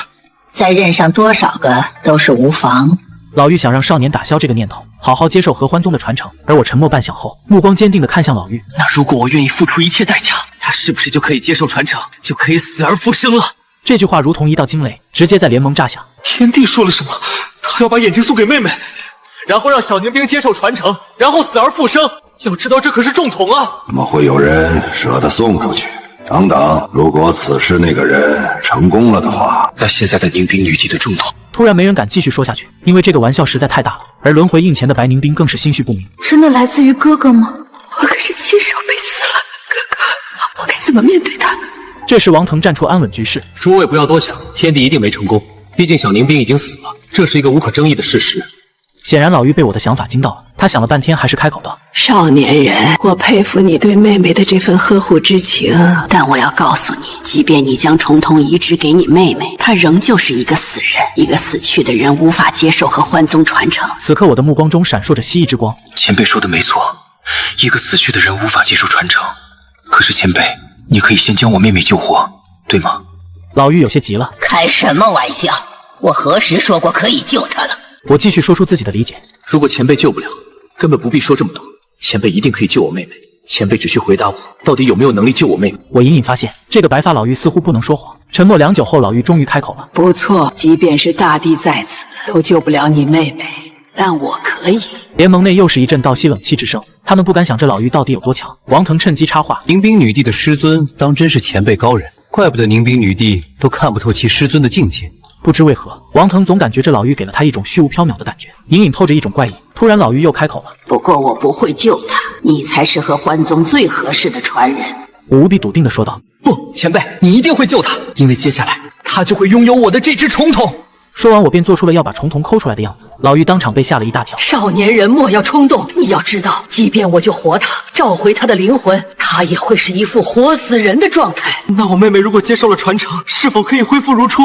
再認上多少個都是無妨。老妪想讓少年打消這個念頭，好好接受合歡宗的傳承。而我沉默半晌後，目光堅定地看向老妪：那如果我願意付出一切代價，她是不是就可以接受傳承，就可以死而復生了？這句話如同一道驚雷，直接在聯盟炸響。天帝說了什麼？他要把眼睛送給妹妹，然後讓小寧冰接受傳承，然後死而復生。要知道這可是重瞳啊！怎麼會有人捨得送出去？等等，如果此時那個人成功了的話，那現在的寧冰女帝的重瞳……突然没人敢繼續說下去，因為這個玩笑實在太大了。而輪回印前的白寧冰更是心緒不明。真的來自於哥哥嗎？我可是親手背刺了哥哥，我該怎麼面對他？這時王騰站出安穩局勢：諸位不要多想，天帝一定沒成功，畢竟小寧冰已經死了，這是一個無可爭議的事實。顯然老妪被我的想法驚到了，他想了半天還是開口道：少年人，我佩服你對妹妹的這份呵護之情，但我要告訴你，即便你將重瞳移植給你妹妹，她仍舊是一個死人，一個死去的人無法接受合歡宗傳承。此刻我的目光中閃烁着蜥蜴之光。前輩說的沒錯，一個死去的人無法接受傳承，可是前輩，你可以先將我妹妹救活，对嗎？老妪有些急了：開什麼玩笑，我何時說過可以救她了？我繼續說出自己的理解：如果前輩救不了，根本不必說這麼多。前輩一定可以救我妹妹，前輩只需回答我，到底有沒有能力救我妹妹。我隱隱發現，這個白髮老妪似乎不能說謊。沉默良久後，老妪終於開口了：不錯，即便是大帝在此，都救不了你妹妹，但我可以。聯盟內又是一陣倒吸冷氣之聲，他們不敢想這老妪到底有多強。王騰趁機插話：寧冰女帝的師尊當真是前輩高人，怪不得寧冰女帝都看不透其師尊的境界。不知為何，王腾總感覺這老妪給了他一種虛無縹緲的感覺，隱隱透着一種怪異。突然老妪又開口了：不過我不會救她，你才是合歡宗最合適的傳人。我無比篤定地說道：不，前輩，你一定會救她，因為接下來她就會擁有我的這隻重瞳。說完，我便做出了要把重瞳摳出來的樣子。老妪當場被嚇了一大跳。少年人莫要衝動，你要知道，即便我救活他，召回他的靈魂，他也會是一副活死人的狀態。那我妹妹如果接受了傳承，是否可以恢復如初？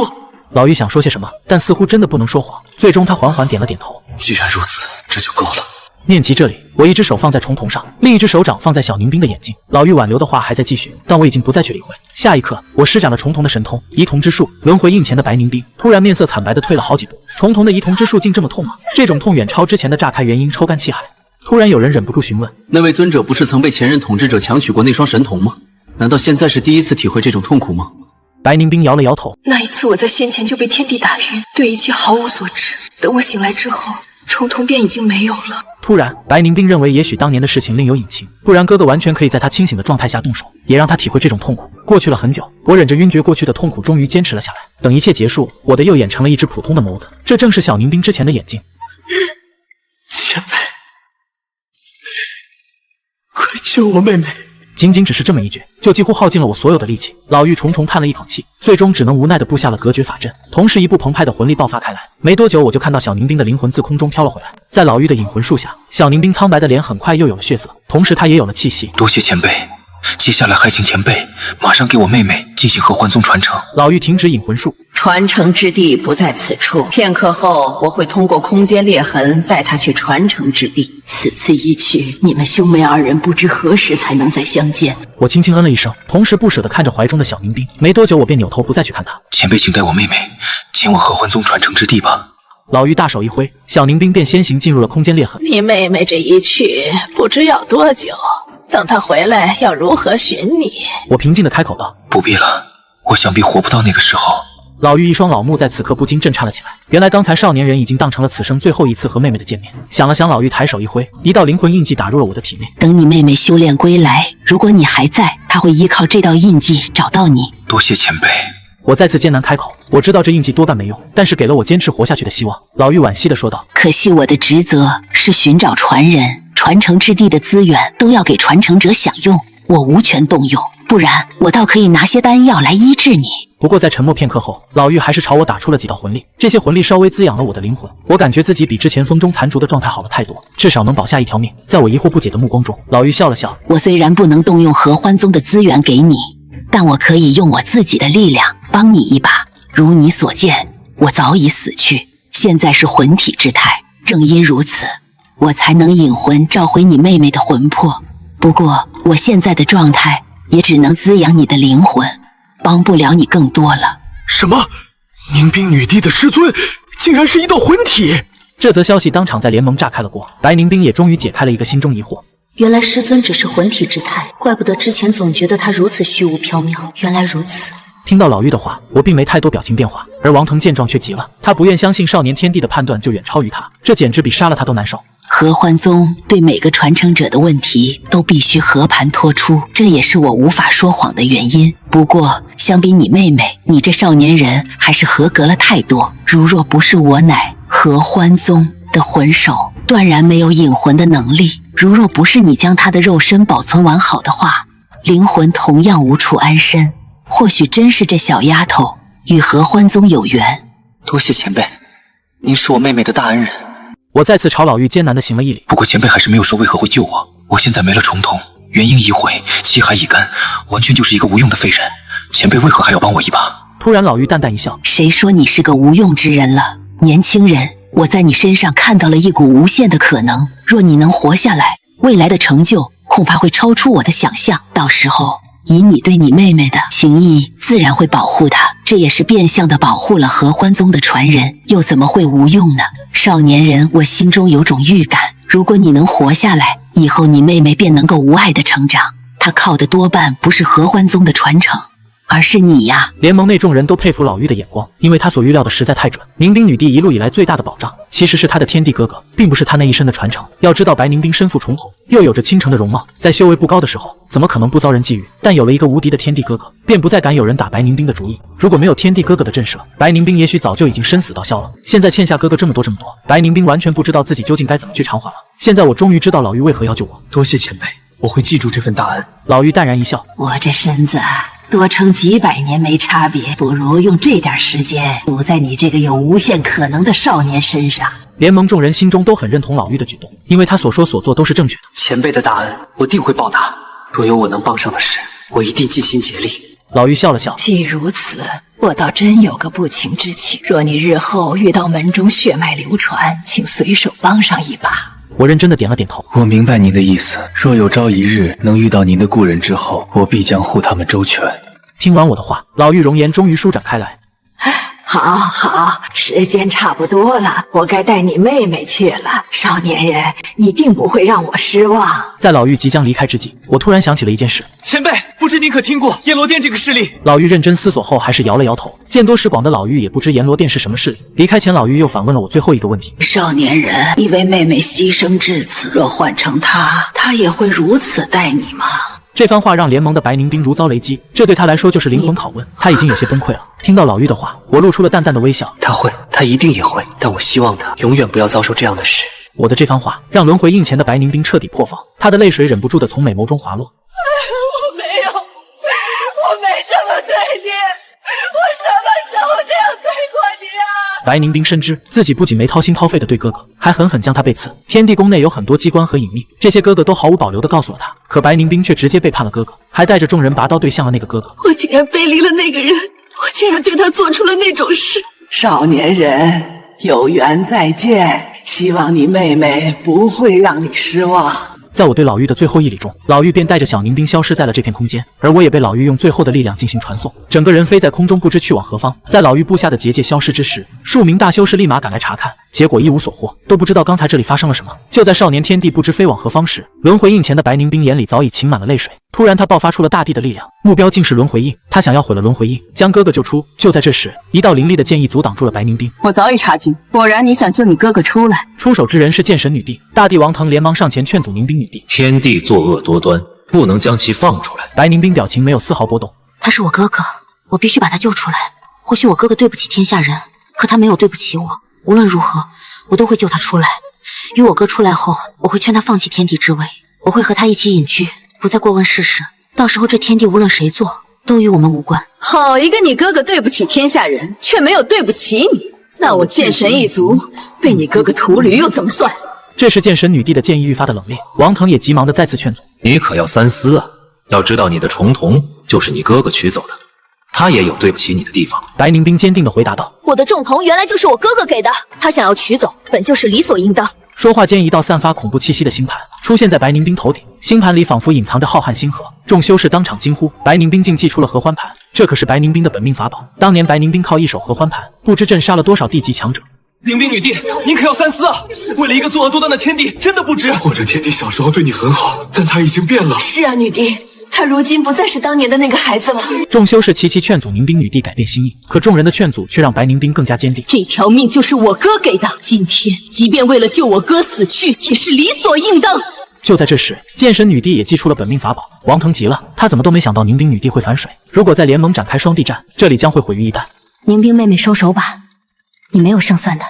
老妪想說些什麼，但似乎真的不能說謊。最終，她緩緩點了點頭。既然如此，這就夠了。念及這裡，我一只手放在重瞳上，另一只手掌放在小宁冰的眼睛。老妪挽留的話還在繼續，但我已經不再去理會。下一刻，我施展了重瞳的神通，移瞳之術。轮回印前的白宁冰突然面色惨白的退了好几步。重瞳的移瞳之術竟这麼痛吗？这種痛遠超之前的炸開元嬰抽乾氣海。突然有人忍不住詢問：那位尊者不是曾被前任統治者強取過那雙神瞳嗎？難道現在是第一次體會這種痛苦嗎？白寧冰搖了搖頭。那一次我在先前就被天地打暈，對一切毫無所知。等我醒來之後，重瞳便已經沒有了。突然，白寧冰認為也許當年的事情另有隱情，不然哥哥完全可以在他清醒的狀態下動手，也讓他體會這種痛苦。過去了很久，我忍着暈厥過去的痛苦，終於堅持了下來。等一切結束，我的右眼成了一只普通的眸子，這正是小寧冰之前的眼睛。前輩，快救我妹妹！僅僅只是這麼一句，就幾乎耗盡了我所有的力氣。老妪重重嘆了一口氣，最終只能無奈地布下了隔絕法陣。同時，一部澎湃的魂力爆發開來。沒多久，我就看到小寧冰的靈魂自空中飄了回來，在老妪的引魂術下，小寧冰蒼白的臉很快又有了血色，同時他也有了氣息。多謝前輩，接下來還請前輩馬上給我妹妹進行合歡宗傳承。老妪停止引魂術，傳承之地不在此處，片刻後我會通過空間裂痕帶她去傳承之地。此次一去，你們兄妹二人不知何時才能再相見。我輕輕嗯了一聲，同時不捨地看着懷中的小寧冰。沒多久，我便扭頭不再去看她。前輩，請帶我妹妹前往合歡宗傳承之地吧。老妪大手一揮，小寧冰便先行進入了空間裂痕。你妹妹這一去，不知要多久。等她回來，要如何尋你？我平靜地開口道：“不必了，我想必活不到那個時候。”老妪一雙老目在此刻不禁震顫了起來。原來剛才少年人已經當成了此生最後一次和妹妹的見面。想了想，老妪抬手一揮，一道靈魂印記打入了我的體內。等你妹妹修煉歸來，如果你還在，她會依靠這道印記找到你。多謝前輩。我再次艱難開口，我知道這印記多半沒用，但是給了我堅持活下去的希望。老妪惋惜地說道：“可惜我的職責是尋找傳人，傳承之地的資源都要給傳承者享用，我無權動用，不然我倒可以拿些丹藥來醫治你。”不過在沉默片刻後，老妪還是朝我打出了幾道魂力，這些魂力稍微滋養了我的靈魂，我感覺自己比之前風中殘燭的狀態好了太多，至少能保下一條命。在我疑惑不解的目光中，老妪笑了笑：“我雖然不能動用合歡宗的資源給你，但我可以用我自己的力量幫你一把。如你所見，我早已死去，現在是魂體之態，正因如此，我才能引魂召回你妹妹的魂魄。不過我現在的狀態也只能滋養你的靈魂，幫不了你更多了。”什麼？凝冰女帝的师尊竟然是一道魂體？這則消息當場在聯盟炸開了鍋，白寧冰也終於解開了一個心中疑惑。原來師尊只是魂體之態，怪不得之前總覺得他如此虛無縹緲。原來如此。聽到老妪的話，我並沒太多表情變化，而王騰見狀卻急了，他不願相信少年天帝的判斷就遠超於他，這簡直比殺了他都難受。合歡宗對每個傳承者的問題都必須和盤托出，這也是我無法說謊的原因。不過相比你妹妹，你這少年人還是合格了太多。如若不是我乃合歡宗的魂首，斷然沒有引魂的能力。如若不是你將他的肉身保存完好的話，靈魂同樣無處安身。或許真是這小丫頭與合歡宗有緣。多謝前輩，您是我妹妹的大恩人。我再次朝老妪艱難地行了一禮。不過前輩還是沒有說為何會救我。我現在沒了重瞳，元嬰已毀，氣海已乾，完全就是一個無用的廢人。前輩為何還要幫我一把？突然老妪淡淡一笑：“誰說你是個無用之人了？年輕人，我在你身上看到了一股無限的可能。若你能活下來，未來的成就恐怕會超出我的想象。到時候以你對你妹妹的情誼，自然會保護她，這也是變相的保護了合歡宗的傳人，又怎麼會無用呢？少年人，我心中有種預感，如果你能活下來，以後你妹妹便能夠無礙的成長。她靠的多半不是合歡宗的傳承，而是你呀！”聯盟內眾人都佩服老妪的眼光，因為她所預料的實在太準。凝冰女帝一路以來最大的保障，其實是她的天帝哥哥，並不是她那一身的傳承。要知道白凝冰身負重瞳，又有着傾城的容貌，在修為不高的時候，怎麼可能不遭人覬覦？但有了一個無敵的天帝哥哥，便不再敢有人打白凝冰的主意。如果沒有天帝哥哥的震懾，白凝冰也許早就已經身死道消了。現在欠下哥哥這麼多，白凝冰完全不知道自己究竟該怎麼去償還了。現在我終於知道老妪為何要救我。多謝前輩，我會記住這份大恩。老妪淡然一笑：“我這身子多撐幾百年沒差別，不如用這點時間賭在你這個有無限可能的少年身上。”聯盟眾人心中都很認同老妪的舉動，因為他所說所做都是正確的。前輩的大恩，我定會報答。若有我能幫上的事，我一定盡心竭力。老妪笑了笑：“既如此，我倒真有個不情之請。若你日後遇到門中血脈流傳，請隨手幫上一把。”我認真的點了點頭。我明白您的意思，若有朝一日能遇到您的故人之後，我必將護他們周全。聽完我的話，老妪容顏終於舒展開來。好，时间差不多了，我該帶你妹妹去了。少年人，你定不會讓我失望。在老妪即將離開之際，我突然想起了一件事。前輩，不知您可聽過閻羅殿這個勢力？老妪認真思索後，還是搖了搖頭。見多識廣的老妪也不知閻羅殿是什麼勢力。離開前，老妪又反問了我最後一個問題：少年人，你為妹妹犧牲至此，若換成她也會如此待你嗎？這番話讓聯盟的白寧兵如遭雷擊，這對他來說就是靈魂拷問，他已經有些崩潰了。聽到老妪的話，我露出了淡淡的微笑。他會，他一定也會，但我希望他永遠不要遭受這樣的事。我的這番話讓輪回印前的白寧兵徹底破防，他的淚水忍不住的從美眸中滑落。我沒這麼對你，我什麼時候這樣對過你啊？白寧兵深知自己不僅沒掏心掏肺的對哥哥，還狠狠將他背刺。天地宮內有很多機關和隱秘，這些哥哥都毫無保留地告訴了他。可白寧兵卻直接背叛了哥哥，還帶着眾人拔刀對向了那個哥哥。我竟然背離了那個人，我竟然對他做出了那種事。少年人，有緣再見，希望你妹妹不會讓你失望。在我對老妪的最後一禮中，老妪便帶着小寧兵消失在了這片空間，而我也被老妪用最後的力量進行傳送，整個人飛在空中，不知去往何方。在老妪布下的結界消失之時，數名大修士立馬趕來查看，結果一無所獲，都不知道剛才這裡發生了什麼。就在少年天帝不知飛往何方時，輪回印前的白寧兵眼裡早已噙滿了淚水。突然他爆發出了大地的力量，目標竟是輪回印，他想要毀了輪回印，將哥哥救出。就在這時，一道凌厲的劍意阻擋住了白寧兵。我早已察覺，果然你想救你哥哥出來。出手之人是劍神女帝，大帝王腾連忙上前勸阻宁兵女帝。天帝作惡多端，不能將其放出来。白宁兵表情沒有絲毫波動。他是我哥哥，我必須把他救出來。或許我哥哥對不起天下人，可他沒有對不起我。無論如何，我都會救他出來。與我哥出來後，我會勸他放棄天帝之位，我會和他一起隱居，不再過問世事。到時候這天地無論誰做，都與我們無關。好一個你哥哥對不起天下人，卻沒有對不起你。那我劍神一族被你哥哥屠戮又怎麼算？這是劍神女帝的劍意愈發的冷冽，王騰也急忙的再次勸阻。你可要三思啊！要知道你的重瞳就是你哥哥取走的，他也有對不起你的地方。白寧兵堅定地回答道：我的重瞳原來就是我哥哥給的，他想要取走，本就是理所應当。說話間，一道散發恐怖氣息的星盤出現在白寧兵頭頂，星盤裡仿佛隱藏着浩瀚星河。眾修士當場驚呼：白寧兵竟祭出了合歡盤，這可是白寧兵的本命法寶。當年白寧兵靠一手合歡盤，不知震殺了多少地級強者。宁兵女帝，您可要三思啊！為了一個作惡多端的天帝，真的不值。或者天帝小時候對你很好，但他已經變了。是啊，女帝，他如今不再是當年的那個孩子了。眾修士齊齊勸阻寧兵女帝改變心意，可眾人的勸阻卻讓白寧兵更加堅定。這條命就是我哥給的，今天即便為了救我哥死去，也是理所應當。就在這時，劍神女帝也祭出了本命法寶。王騰急了，他怎麼都沒想到寧兵女帝會反水。如果在聯盟展開雙帝戰，這裡將會毀於一旦。寧兵妹妹收手吧，你沒有勝算的。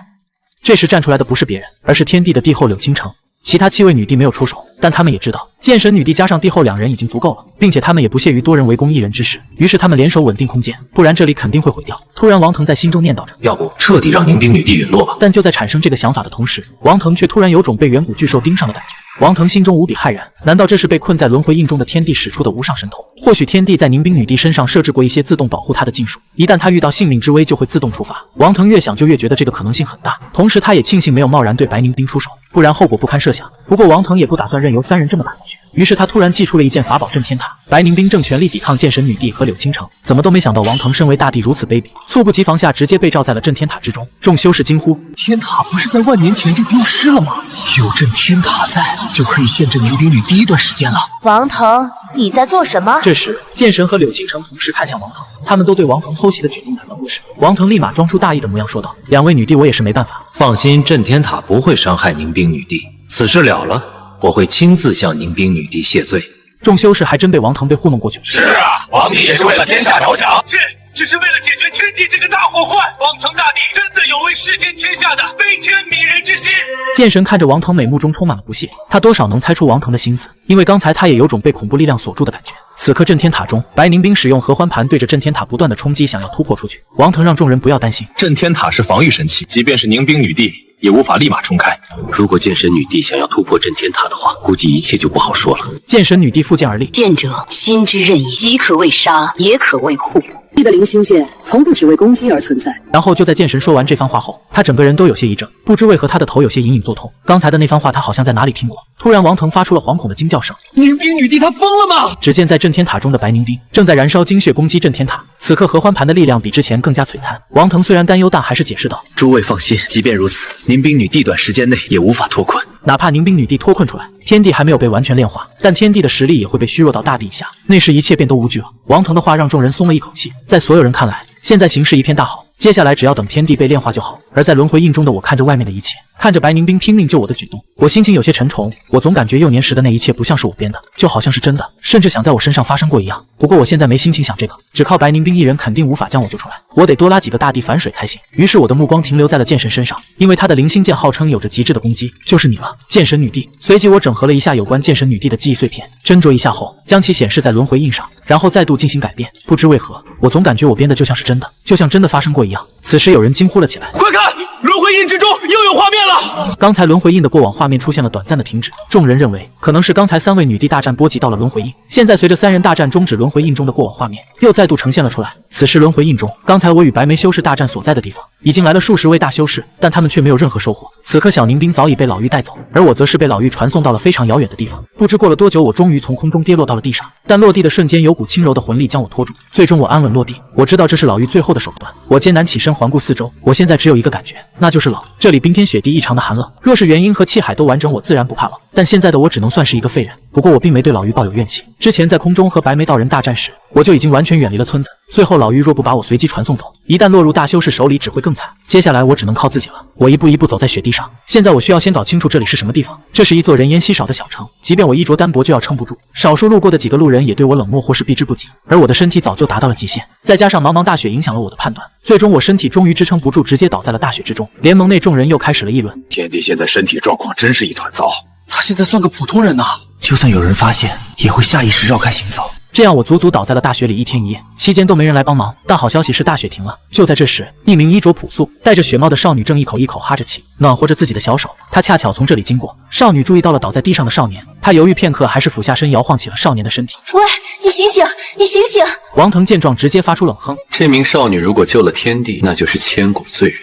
這時站出來的不是別人，而是天帝的帝後柳青城。其他7位女帝沒有出手，但他們也知道劍神女帝加上帝後2人已經足夠了，並且他們也不屑於多人圍攻1人之事，於是他們聯手穩定空間，不然這裡肯定會毀掉。突然王騰在心中念叨着，要不徹底讓寧兵女帝隕落吧。但就在產生這個想法的同時，王騰卻突然有種被遠古巨獸盯上的感覺。王騰心中無比駭然，難道這是被困在輪回印中的天帝使出的無上神通？或許天帝在寧兵女帝身上設置過一些自動保護她的禁術，一旦她遇到性命之危就會自動觸發。王騰越想就越覺得這個可能性很大，同時他也慶幸沒有貿然對白寧兵出手，不然後果不堪設想。不過王騰也不打算任由3人這麼打下去，於是他突然祭出了一件法寶震天塔。白寧兵正全力抵抗劍神女帝和柳青城，怎麼都沒想到王腾身為大帝如此卑鄙，猝不及防下直接被罩在了震天塔之中。眾修士驚呼：天塔不是在万年前就丟失了嗎？有震天塔在，就可以限制宁兵女第一段時间了。王腾，你在做什么？这时剑神和柳青城同时看向王腾，他们都对王腾偷袭的舉動感到不齒。王騰立馬裝出大意的模樣說道：2位女帝，我也是沒辦法。放心，震天塔不會傷害寧兵女帝，此事了了，我會親自向寧兵女帝謝罪。眾修士還真被王騰被糊弄過去了。是啊，皇帝也是為了天下着想，切，只是為了解決天帝這個大禍患。王騰大帝真的有為世間天下的悲天憫人之心。劍神看着王騰，美目中充滿了不屑。他多少能猜出王騰的心思，因為剛才他也有種被恐怖力量鎖住的感覺。此刻震天塔中，白寧兵使用合歡盤對着震天塔不斷的衝擊，想要突破出去。王騰讓眾人不要擔心，震天塔是防禦神器，即便是寧兵女帝也無法立馬重開。如果剑神女帝想要突破震天塔的話，估計一切就不好说了。剑神女帝附剑而立，剑者心之刃也，即可为杀，也可为护。你的灵星剑从不只为攻击而存在。然后就在剑神说完这番话后，他整个人都有些一怔，不知为何他的头有些隐隐作痛。刚才的那番话他好像在哪裡听过。突然王腾发出了惶恐的惊叫声：宁冰女帝她疯了吗？只见在震天塔中的白宁冰正在燃烧精血攻击震天塔，此刻合欢盘的力量比之前更加璀璨。王腾虽然担忧，但还是解释道：诸位放心，即便如此，宁冰女帝短时间内也无法脱困。哪怕宁冰女帝脱困出来，天地还没有被完全炼化，但天地的實力也會被虛弱到大地以下，那時一切便都無懼了。王騰的話讓眾人鬆了一口氣，在所有人看來，現在形勢一片大好，接下來只要等天地被煉化就好。而在輪迴印中的我看着外面的一切，看着白寧冰拼命救我的舉動，我心情有些沉重。我總感覺幼年時的那一切不像是我編的，就好像是真的，甚至想在我身上發生過一樣。不過我現在沒心情想這個，只靠白寧冰一人肯定無法將我救出來，我得多拉幾個大地反水才行。於是我的目光停留在了劍神身上，因為他的靈星劍號稱有着極致的攻擊，就是你了，劍神女帝。隨即我整合了一下有關劍神女帝的記憶碎片，斟酌一下後，將其顯示在輪迴印上，然後再度進行改變。不知為何，我總感覺我編的就像是真的，就像真的發生過一樣。此時有人驚呼了起來：快看，輪迴印之中又有畫面了！剛才輪迴印的過往畫面出現了短暫的停止，眾人認為可能是剛才三位女帝大戰波及到了輪迴印，現在隨着三人大戰終止，輪迴印中的過往畫面又再度呈現了出來。此時輪迴印中，剛才我與白眉修士大戰所在的地方，已經來了數十位大修士，但他們卻沒有任何收穫。此刻小寧冰早已被老妪帶走，而我則是被老妪傳送到了非常遙遠的地方。不知過了多久，我終於從空中跌落到了地上，但落地的瞬間有股輕柔的魂力將我拖住，最終我安穩落地。我知道這是老妪最後的手段，我艱難起身環顧四周，我現在只有一個感覺，那就是冷。這裡冰天雪地異常的寒冷，若是元嬰和氣海都完整，我自然不怕冷，但現在的我只能算是一個廢人。不過我並沒對老妪抱有怨氣，之前在空中和白眉道人大戰時，我就已經完全遠離了村子。最後老妪若不把我隨機傳送走，一旦落入大修士手裡只會更慘。接下來我只能靠自己了。我一步一步走在雪地上，現在我需要先搞清楚這裡是什麼地方。這是一座人煙稀少的小城，即便我衣着單薄就要撐不住，少數路過的幾個路人也對我冷漠或是避之不及，而我的身體早就達到了極限，再加上茫茫大雪影響了我的判斷，最終我身體終於支撐不住，直接倒在了大雪之中。聯盟內眾人又開始了議論：天帝現在身體狀況真是一團糟，他現在算個普通人啊，就算有人發現，也會下意識繞開行走。這樣我足足倒在了大雪裡1天1夜，期間都沒人來幫忙。但好消息是大雪停了。就在這時，一名衣着樸素、戴着雪帽的少女正一口一口哈着氣，暖和着自己的小手。她恰巧從這裡經過，少女注意到了倒在地上的少年，她猶豫片刻，還是俯下身搖晃起了少年的身體。喂，你醒醒，你醒醒！王騰見狀直接發出冷哼。這名少女如果救了天帝，那就是千古罪人。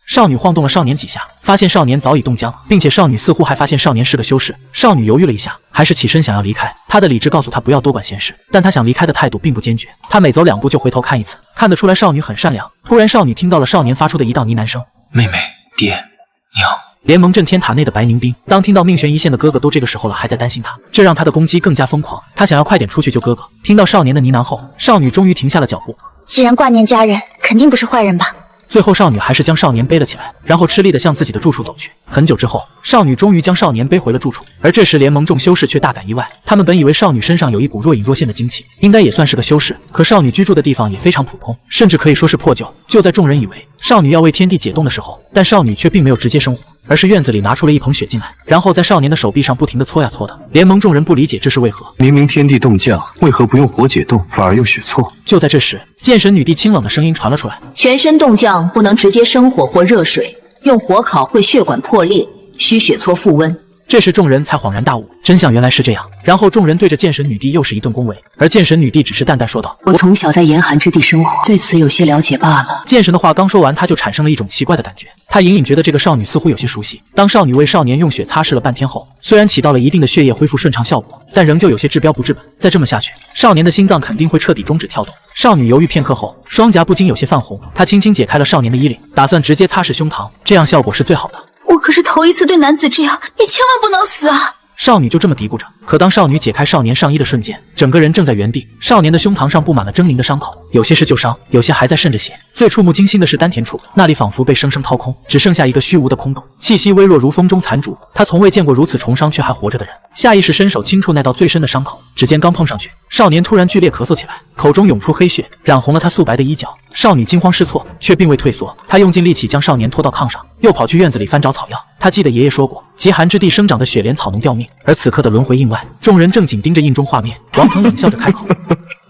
少女晃動了少年幾下，發現少年早已凍僵，並且少女似乎還發現少年是個修士。少女猶豫了一下，還是起身想要離開。她的理智告訴她不要多管閒事，但她想離開的態度並不堅決。她每走2步就回頭看一次，看得出來少女很善良。突然少女聽到了少年發出的一道呢喃聲：妹妹，爹，娘。聯盟震天塔內的白寧冰，當聽到命懸一線的哥哥都這個時候了，還在擔心他，這讓他的攻擊更加瘋狂。他想要快點出去救哥哥。聽到少年的呢喃後，少女終於停下了腳步。既然掛念家人，肯定不是壞人吧？最後少女還是將少年背了起來，然後吃力地向自己的住處走去。很久之後，少女終於將少年背回了住處。而這時聯盟眾修士卻大感意外，他們本以為少女身上有一股若隱若現的精氣，應該也算是個修士。可少女居住的地方也非常普通，甚至可以說是破舊。就在眾人以為少女要為天地解凍的時候，但少女卻並沒有直接生火，而是院子裡拿出了一盆血進來，然後在少年的手臂上不停地搓呀搓的。聯盟眾人不理解這是為何，明明天地凍降，為何不用火解凍，反而用血搓？就在這時，劍神女帝清冷的聲音傳了出來：全身凍降不能直接生火或熱水，用火烤會血管破裂，需血搓復溫。這時眾人才恍然大悟，真相原來是這樣。然後眾人對着劍神女帝又是一頓恭維，而劍神女帝只是淡淡說道：“我從小在嚴寒之地生活，對此有些了解罷了。”劍神的話剛說完，他就產生了一種奇怪的感覺。他隱隱覺得這個少女似乎有些熟悉。當少女為少年用血擦拭了半天後，雖然起到了一定的血液恢復順暢效果，但仍舊有些治標不治本。再這麼下去，少年的心臟肯定會徹底終止跳動。少女猶豫片刻後，雙頰不禁有些泛紅。她輕輕解開了少年的衣領，打算直接擦拭胸膛，這樣效果是最好的。我可是頭一次對男子這樣，你千萬不能死啊！少女就這麼嘀咕着。可當少女解開少年上衣的瞬間，整個人正在原地。少年的胸膛上布滿了猙獰的傷口，有些是舊傷，有些還在滲着血。最觸目驚心的是丹田處，那裡仿佛被生生掏空，只剩下一個虛無的空洞，氣息微弱如風中殘燭。他從未見過如此重傷卻還活着的人，下意識伸手輕觸那道最深的傷口，指尖剛碰上去，少年突然劇烈咳嗽起來，口中湧出黑血，染紅了他素白的衣角。少女驚慌失措，卻並未退縮，她用盡力氣將少年拖到炕上，又跑去院子裡翻找草藥。她記得爺爺說過，極寒之地生長的雪蓮草能吊命。而此刻的輪迴印外，眾人正緊盯着印中畫面。王騰冷笑着開口：“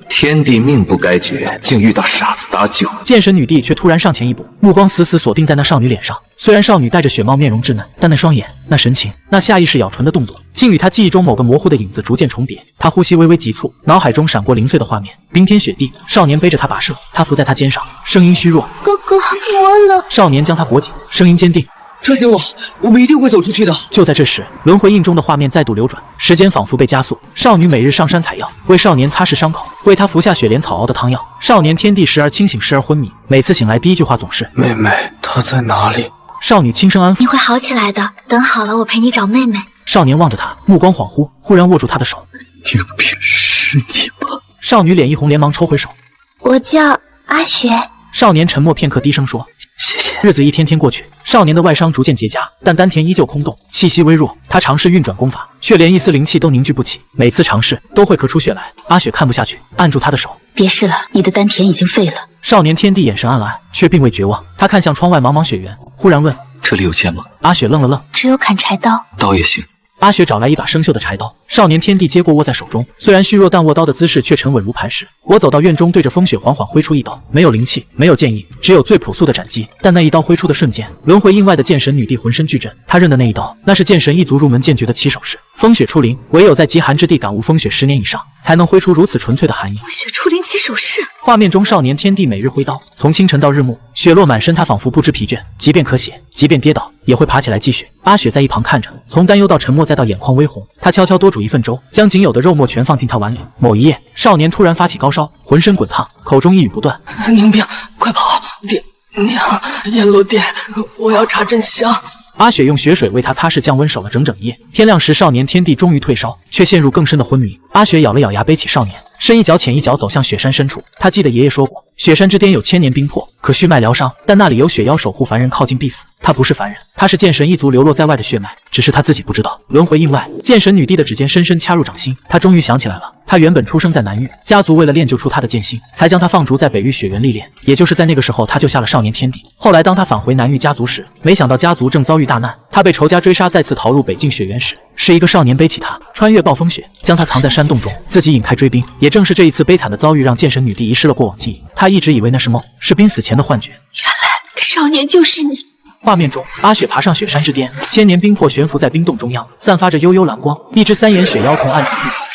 天帝命不该絕，竟遇到傻子搭救。剑神女帝却突然上前一步，目光死死锁定在那少女脸上。虽然少女带着雪貌，面容稚嫩，但那双眼、那神情、那下意识咬唇的动作，竟与她记忆中某个模糊的影子逐漸重叠。她呼吸微微急促，脑海中闪过零碎的画面：冰天雪地，少年背着她跋涉，她伏在他肩上，声音虛弱：“哥哥，我冷。”少年将她裹緊，声音坚定：“相信我，我们一定会走出去的。”就在这时，轮回印中的画面再度流转，时间仿佛被加速。少女每日上山采药，为少年擦拭傷口，為他服下雪蓮草熬的湯藥。少年天帝時而清醒，時而昏迷，每次醒來第一句話總是：“妹妹，她在哪裡？”少女輕聲安撫：“你會好起來的，等好了我陪你找妹妹。”少年望着她，目光恍惚，忽然握住她的手：“天邊是你嗎？”少女臉一紅，連忙抽回手：“我叫阿雪。”少年沉默片刻，低聲說：“謝謝。”日子一天天過去，少年的外傷逐漸結痂，但丹田依舊空洞，氣息微弱。他嘗試運轉功法，卻連一絲靈氣都凝聚不起，每次嘗試都會咳出血來。阿雪看不下去，按住他的手：“別試了，你的丹田已經廢了。”少年天帝眼神暗藍，卻並未絕望。他看向窗外茫茫雪原，忽然問：“這裡有劍嗎？”阿雪愣了愣：“只有砍柴刀。”刀也行。阿雪找來一把生鏽的柴刀，少年天帝接過握在手中，雖然虛弱，但握刀的姿勢卻沉穩如磐石。我走到院中，對着風雪緩緩揮出一刀，沒有靈氣，沒有劍意，只有最樸素的斬擊。但那一刀揮出的瞬間，輪迴印外的劍神女帝渾身劇震。她認的那一刀，那是劍神一族入門劍訣的起手式。風雪出林，唯有在極寒之地感悟風雪10年以上，才能揮出如此純粹的寒意。風雪出林起手式。畫面中，少年天帝每日揮刀，從清晨到日暮，雪落滿身，他仿佛不知疲倦，即便咳血，即便跌倒，也會爬起來繼續。阿雪在一旁看着，從擔憂到沉默，再到眼眶微紅。他悄悄多煮一份粥，將僅有的肉末全放進他碗裡。某一夜，少年突然發起高燒，渾身滾燙，口中一語不斷：“寧冰，快跑！娘，閻羅殿，我要查真相。”阿雪用雪水為他擦拭降溫，守了整整一夜。天亮時，少年天帝終於退燒，卻陷入更深的昏迷。阿雪咬了咬牙，背起少年，深一腳淺一腳走向雪山深處。他記得爺爺說過，雪山之巔有千年冰魄，可續脈療傷，但那裡有雪妖守護，凡人靠近必死。他不是凡人，他是劍神一族流落在外的血脈，只是他自己不知道。輪迴印外，劍神女帝的指尖深深掐入掌心，他終於想起來了。他原本出生在南域，家族為了練就出他的劍心，才將他放逐在北域雪原歷練。也就是在那個時候，他救下了少年天帝。後來當他返回南域家族時，沒想到家族正遭遇大難，他被仇家追殺，再次逃入北境雪原時，是一個少年背起他，穿越暴風雪，將他藏在山洞中，自己引開追兵。也正是這一次悲慘的遭遇，讓劍神女帝遺失了過往記憶。他一直以為那是夢，是瀕死前的幻覺。原來少年就是你。畫面中，阿雪爬上雪山之巔，千年冰魄懸浮在冰洞中央，散發着幽幽藍光。一隻3眼雪妖從暗處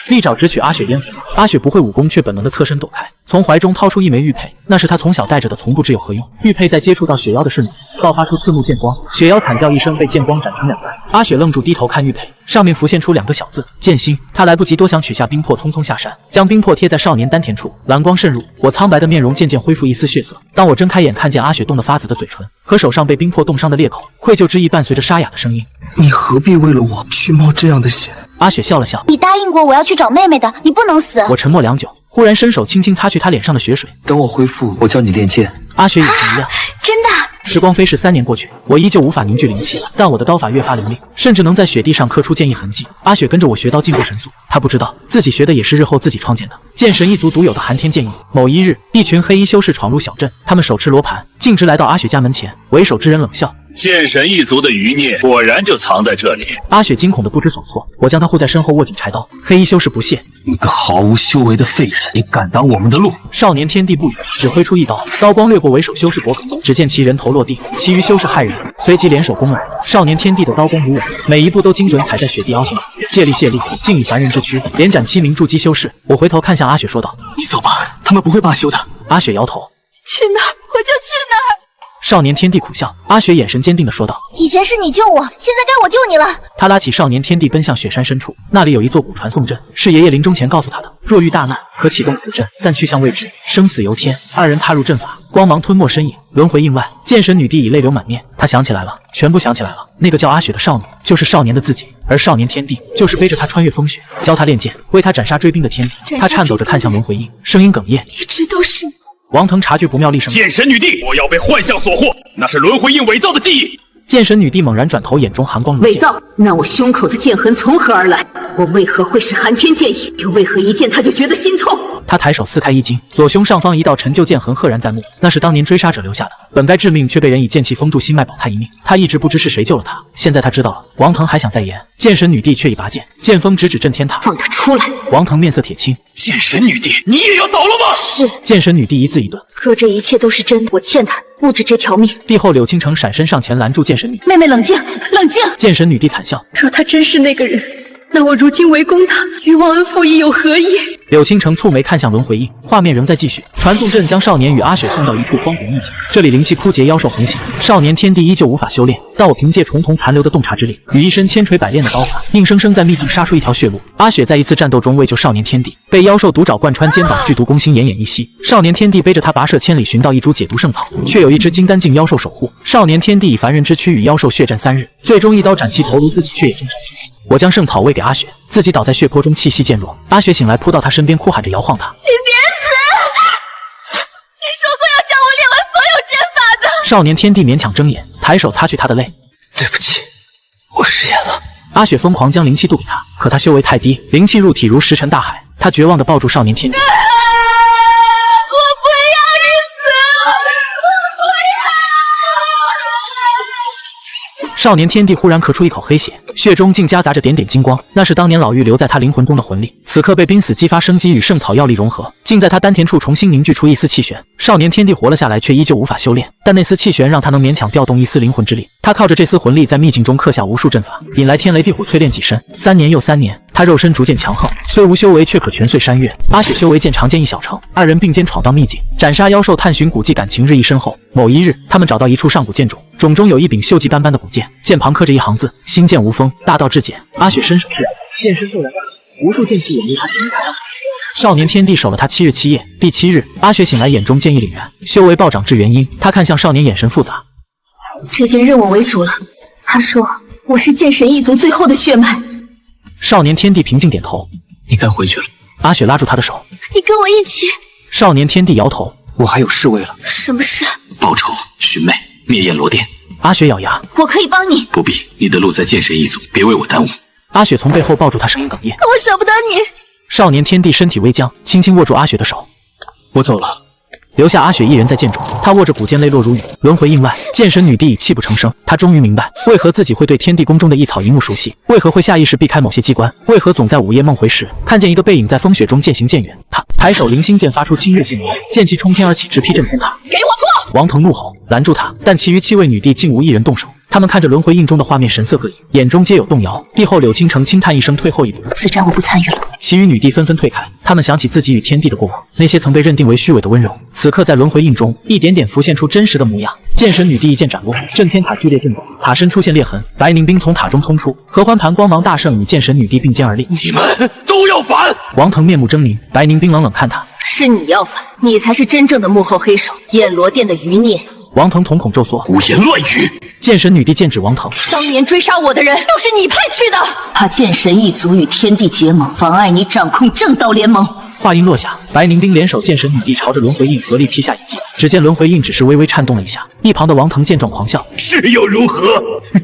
利爪直取阿雪咽喉。阿雪不會武功，卻本能的側身躲開，從懷中掏出一枚玉佩，那是他從小帶着的，從不知有何用。玉佩在接觸到雪妖的瞬間，爆發出刺目劍光，雪妖慘叫一聲，被劍光斬成2半。阿雪愣住，低頭看玉佩，上面浮現出2個小字：劍心。他來不及多想，取下冰魄，匆匆下山，將冰魄貼在少年丹田處，藍光滲入，我蒼白的面容漸漸恢復一絲血色。當我睜開眼，看見阿雪凍得發紫的嘴唇和手上被冰魄凍傷的裂口，愧疚之意伴隨着沙啞的聲音：“你何必為了我去冒這樣的險？”阿雪笑了笑：“你答應過我要去找妹妹的，你不能死。”我沉默良久，忽然伸手輕輕擦去她臉上的雪水。等我恢復，我教你練劍。阿雪眼睛一亮：“真的？”時光飛逝，3年過去，我依舊無法凝聚靈氣，但我的刀法越發凌厲，甚至能在雪地上刻出劍意痕跡。阿雪跟着我學刀進步神速，她不知道自己學的也是日後自己創建的劍神一族獨有的寒天劍意。某一日，一群黑衣修士闖入小鎮，他們手持羅盤，徑直來到阿雪家門前。為首之人冷笑：“劍神一族的餘孽果然就藏在這裡。”阿雪驚恐的不知所措，我將她護在身後，握緊柴刀。黑衣修士不屑：“你個毫無修為的廢人，你敢擋我們的路？”少年天帝不語，只揮出一刀，刀光掠過為首修士脖頸，只見其人頭落地，其餘修士駭人，隨即聯手攻來。少年天帝的刀光如網，每一步都精準踩在雪地凹陷處，借力卸力，竟以凡人之軀連斬7名築基修士。我回頭看向阿雪說道：“你走吧，他們不會罷休的。”阿雪搖頭：“去哪兒我就去哪兒。”少年天帝苦笑，阿雪眼神堅定地說道：“以前是你救我，現在該我救你了。”他拉起少年天帝奔向雪山深處，那裡有一座古傳送陣，是爺爺臨終前告訴他的，若遇大難可啟動此陣，但去向未知，生死由天。2人踏入陣法，光芒吞沒身影。輪迴印外，劍神女帝已淚流滿面，她想起來了，全部想起來了。那個叫阿雪的少女，就是少年的自己，而少年天帝，就是背着她穿越風雪，教她練劍，為她斬殺追兵的天帝。她顫抖着看向輪迴印，聲音哽咽：“一直都是你。”王騰察覺不妙，厲聲：“劍神女帝，我要被幻象所惑，那是輪迴印偽造的記憶。”劍神女帝猛然轉頭，眼中寒光如劍。偽造？那我胸口的劍痕從何而來？我為何會是寒天劍意？又為何一見他就覺得心痛？他抬手撕開衣襟，左胸上方一道陈舊剑痕赫然在目，那是當年追杀者留下的，本該致命，卻被人以劍氣封住心脈，保他一命。他一直不知是誰救了他，現在他知道了。王騰還想再言，劍神女帝卻已拔劍，劍鋒直指震天塔。放他出来！王腾面色鐵青。剑神女帝，你也要倒了吗？是。剑神女帝一字一顿。若这一切都是真的，我欠他不止这條命。帝后柳倾城閃身上前攔住劍神女。妹妹冷靜，冷靜！劍神女帝慘笑。若他真是那個人，那我如今圍攻他，與忘恩負義有何異？柳傾城蹙眉看向輪回印，畫面仍在繼續。傳送陣將少年與阿雪送到一處荒古秘境，這裡靈氣枯竭，妖獸橫行，少年天帝依舊無法修煉，但我憑借重瞳殘留的洞察之力，與一身千錘百煉的刀法，硬生生在秘境殺出一條血路。阿雪在一次戰鬥中為救少年天帝，被妖獸毒爪貫穿肩膀，劇毒攻心，奄奄一息。少年天帝背着他跋涉千里，尋到一株解毒聖草，卻有一隻金丹境妖獸守護。少年天帝以凡人之軀與妖獸血戰3日，最終一刀斬其頭顱，自己卻也終身拼死。我將聖草餵給阿雪，自己倒在血泊中，氣息漸弱。阿雪醒來，撲到他身邊，哭喊着搖晃他：“你別死！你說過要教我練完所有劍法的。”少年天帝勉強睜眼，抬手擦去他的淚：“對不起，我食言了。”阿雪瘋狂將靈氣渡給他，可他修為太低，靈氣入體如石沉大海。他絕望地抱住少年天帝。少年天帝忽然咳出一口黑血，血中竟夾雜着點點金光，那是當年老妪留在他靈魂中的魂力，此刻被瀕死激發生機，與聖草藥力融合，竟在他丹田處重新凝聚出一絲氣旋。少年天帝活了下來，卻依舊無法修煉，但那絲氣旋讓他能勉強調動一絲靈魂之力。他靠着這絲魂力，在秘境中刻下無數陣法，引來天雷地虎，淬煉己身。3年又3年，他肉身逐漸強橫，雖無修為，卻可拳碎山岳。阿雪修為見長劍一小成，二人並肩闖蕩秘境，斬殺妖獸，探尋古蹟，感情日益深厚。某一日，他們找到一處上古劍冢，冢中有一柄鏽跡斑斑的古劍，劍旁刻着一行字：新劍無鋒，大道至簡。阿雪伸手一揮，劍身骤然大起，無數劍氣湧入他體內。少年天帝守了他7日7夜，第7日，阿雪醒來，眼中劍意凛然，修為暴漲至元嬰。他看向少年，眼神複雜。這劍認我為主了。他說我是劍神一族最後的血脈。少年天帝平靜點頭。你該回去了。阿雪拉住他的手。你跟我一起。少年天帝搖頭。我還有事為了。什麼事？報仇，尋妹，滅焰羅殿。阿雪咬牙。我可以幫你。不必，你的路在劍神一族，別為我耽誤。阿雪從背後抱住他，聲音哽咽。我捨不得你。少年天帝身體微僵，輕輕握住阿雪的手。我走了。留下阿雪一人在劍中，他握着古劍，淚落如雨。輪回印外，劍神女帝已泣不成聲。他終於明白，為何自己會對天地宮中的一草一木熟悉，為何會下意識避開某些機關，為何總在午夜夢回時看見一個背影在風雪中漸行漸遠。他抬手，靈星劍發出清越劍紋，劍氣衝天而起，直劈震天塔。給我破！王騰怒吼，攔住他，但其餘7位女帝竟無一人動手。他們看着輪回印中的畫面，神色各異，眼中皆有動搖。帝後柳傾城輕嘆一聲，退後一步。此戰我不參與了。其餘女帝紛紛退開，她們想起自己與天帝的過往，那些曾被認定為虛偽的溫柔，此刻在輪回印中一點點浮現出真實的模樣。劍神女帝一劍斬落，震天塔劇烈震動，塔身出現裂痕。白寧冰從塔中衝出，合歡盤光芒大盛，與劍神女帝並肩而立。你們都要反！王騰面目猙獰，白寧冰冷冷看他。是你要反，你才是真正的幕後黑手，焰羅殿的餘孽。王騰瞳孔驟縮，胡言亂語！劍神女帝劍指王騰，當年追殺我的人都是你派去的。怕劍神一族與天地結盟，妨礙你掌控正道聯盟。話音落下，白寧冰聯手劍神女帝朝着輪回印合力劈下一擊。只見輪回印只是微微顫動了一下，一旁的王騰見狀狂笑：是又如何？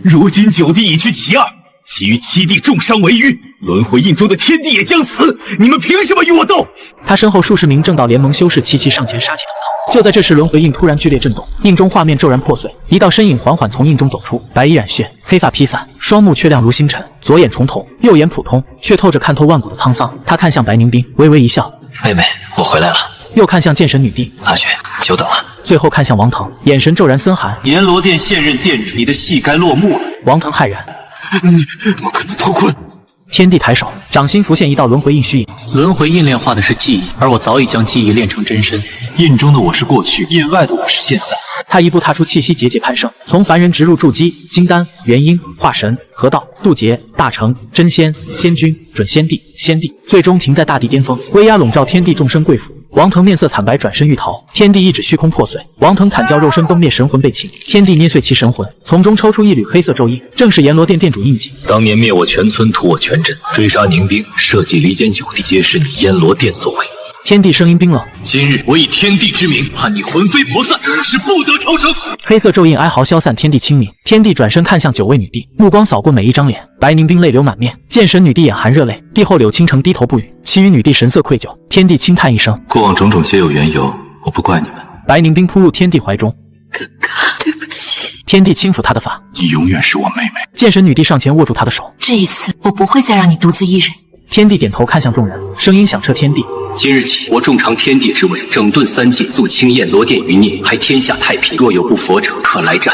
如今9帝已去其二，其餘7帝重傷為癒，輪回印中的天帝也將死，你們憑什麼與我鬥？他身後數十名正道聯盟修士齊齊上前殺氣騰騰。就在這時，輪回印突然劇烈震動，印中畫面驟然破碎，一道身影緩緩從印中走出，白衣染血，黑髮披散，雙目卻亮如星辰，左眼重瞳，右眼普通，卻透着看透萬古的滄桑。他看向白寧冰，微微一笑：妹妹，我回來了。又看向劍神女帝，阿雪，久等了。最後看向王騰，眼神驟然森寒。阎羅殿現任殿主，你的戲該落幕了。王騰駭然，你怎麼可能脫困？天帝抬手，掌心浮現一道輪回印虛影。輪回印煉化的是記憶，而我早已將記憶煉成真身。印中的我是過去，印外的我是現在。他一步踏出，氣息節節攀升，從凡人直入築基、金丹、元嬰、化神、河道、渡劫、大成、真仙、仙君、準仙帝、仙帝，最終停在大地巔峰，威壓籠罩天地，眾生跪伏。王騰面色慘白，轉身欲逃，天地一指虛空破碎，王騰慘叫，肉身崩滅，神魂被擒。天帝捏碎其神魂，從中抽出一縷黑色咒印，正是阎羅殿殿主印記。當年滅我全村，屠我全鎮，追殺寧冰，設計離間9帝，皆是你阎羅殿所為。天地声音冰冷。今日我以天地之名，判你魂飞魄散，是不得超生。黑色咒印哀嚎消散，天地清明。天帝转身看向9位女帝，目光扫过每一张脸。白凝冰淚流滿面，剑神女帝眼含熱淚，帝后柳青城低頭不語，其餘女帝神色愧疚。天帝輕嘆一聲：過往種種皆有緣由，我不怪你們。白凝冰撲入天帝懷中，对不起。天帝輕撫她的髮，你永遠是我妹妹。劍神女帝上前握住她的手，這一次我不會再讓你獨自一人。天帝點頭看向眾人，聲音響徹天地。今日起，我重償天地之位，整頓三界，肃清燕羅殿餘孽，还天下太平。若有不佛者，可來戰。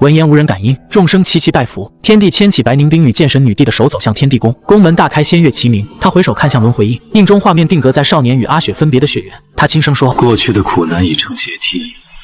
聞言無人感應，眾生齊齊拜服。天帝牽起白凝冰與劍神女帝的手走向天地宮，宮門大開，仙樂齊鳴。他回首看向輪迴印，印中畫面定格在少年與阿雪分別的雪原。他輕聲說：過去的苦難已成階梯，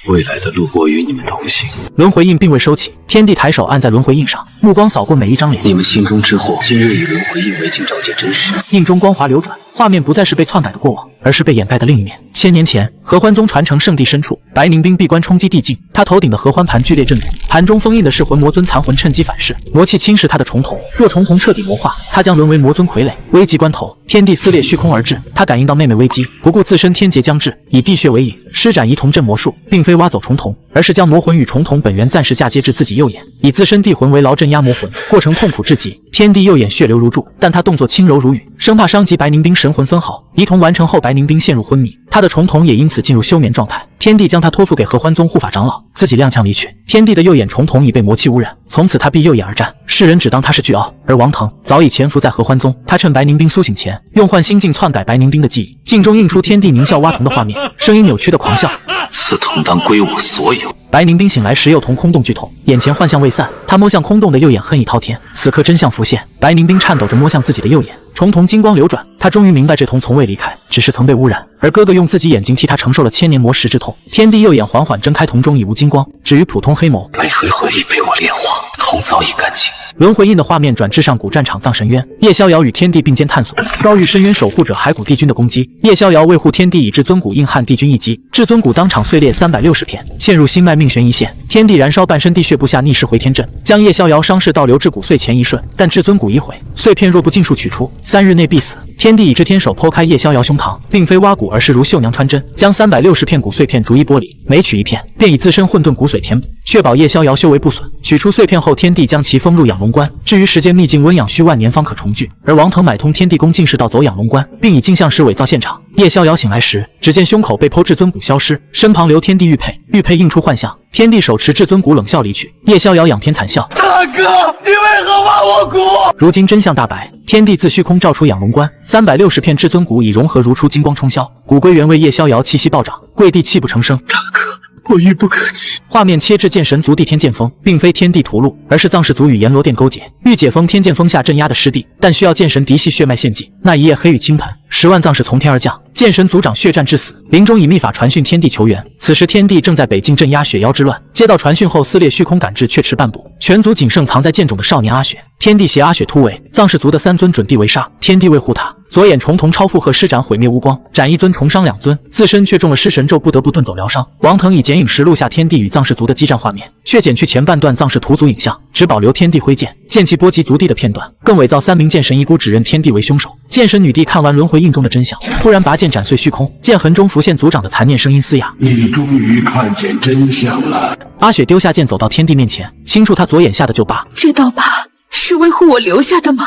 未來的路我與你們同行。輪迴印並未收起，天帝抬手按在輪迴印上，目光掃過每一張臉。你們心中之禍，今日以輪迴印為鏡，照見真實。印中光華流轉，畫面不再是被篡改的過往，而是被掩蓋的另一面。千年前，合歡宗傳承聖地深處，白凝冰閉關衝擊地境，他頭頂的合歡盤劇烈震動，盤中封印的噬魂魔尊殘魂趁機反噬，魔氣侵蝕他的重瞳。若重瞳徹底魔化，他將淪為魔尊傀儡。危急關頭，天地撕裂虛空而至，他感應到妹妹危機，不顧自身天劫将至，以碧血為引，施展移瞳鎮魔術，並非挖走重瞳，而是將魔魂與重瞳本源暫時嫁接至自己右眼，以自身地魂為牢鎮壓魔魂，過程痛苦至極。天帝右眼血流如注，但他動作輕柔如雨，生怕傷及白凝冰神魂分毫。移瞳完成後，白凝冰陷入昏迷，他的重瞳也因此進入休眠狀態。天帝將他托付給合歡宗護法長老，自己踉蹌離去。天帝的右眼重瞳已被魔氣污染，從此他閉右眼而戰，世人只當他是巨鰲。而王騰早已潛伏在合歡宗，他趁白凝冰甦醒前，用幻心鏡篡改白凝冰的記憶，鏡中映出天帝獰笑挖瞳的畫面，聲音扭曲的狂笑。此瞳當歸我所有。白凝冰醒來時，右瞳空洞劇痛，眼前幻象未散，他摸向空洞的右眼，恨意滔天。此刻真相浮現，白凝冰顫抖着摸向自己的右眼，重瞳金光流轉，他終於明白這瞳從未離開，只是曾被污染，而哥哥用自己眼睛替他承受了千年魔石之痛。天帝右眼緩緩睜開，瞳中已無金光，只餘普通黑眸。白灰灰已被我煉化，瞳早已乾淨。輪迴印的畫面轉至上古戰場葬神淵，葉逍遙與天帝並肩探索，遭遇深淵守護者骸骨帝君的攻擊。葉逍遙為護天帝以至尊骨硬漢帝君一擊，至尊骨當場碎裂360片，陷入心脈命懸一線。天帝燃燒半身地血部下逆勢回天陣，將葉逍遙傷勢倒流至骨碎前一瞬，但至尊骨已毀，碎片若不盡數取出，3日內必死。天帝以至天手剖開葉逍遙胸膛，並非挖骨，而是如繡娘穿針，將360片骨碎片逐一剝離，每取一片，便以自身混沌骨髓填補，確保葉逍遙修為不損。取出碎片後，天帝將其封入養龍關。至於時間秘境溫養需萬年方可重聚，而王騰買通天地宮進士道走養龍關，並以鏡像石偽造現場。葉逍遙醒來時，只見胸口被剖至尊骨消失，身旁留天帝玉佩，玉佩映出幻象。天帝手持至尊骨冷笑離去，葉逍遙仰天慘笑：大哥，你為何挖我骨？如今真相大白，天帝自虛空照出養龍關，360片至尊骨已融合如初，金光沖霄，骨歸原位。葉逍遙氣息暴漲，跪地泣不成聲：大哥，我愚不可及。畫面切至劍神族地天劍峰，並非天帝屠戮，而是藏氏族與閻羅殿勾結，欲解封天劍峰下鎮壓的失地，但需要劍神嫡系血脈獻祭。那一夜黑雨傾盆，10萬藏氏從天而降，劍神族長血戰致死，臨終以秘法傳訊天帝求援。此時天帝正在北境鎮壓血妖之亂，接到傳訊後撕裂虛空趕至，卻遲半步，全族僅剩藏在劍冢的少年阿雪。天帝挾阿雪突圍，藏氏族的3尊準帝圍殺，天帝為護他，左眼重瞳超負荷施展毀滅無光，斬1尊重傷2尊，自身卻中了屍神咒，不得不遁走療傷。王騰以剪影石錄下天帝與藏氏族的激戰畫面，卻剪去前半段藏氏屠族影像，只保留天帝揮劍劍氣波及族地的片段，更偽造3名劍神遺孤，指認天帝為兇手。劍神女帝看完輪迴印中的真相，突然拔劍斬碎虛空，劍痕中浮現族長的殘念，聲音嘶啞：你終於看見真相了。阿雪丟下劍，走到天帝面前，輕觸他左眼下的舊疤。這道疤是為護我留下的嗎？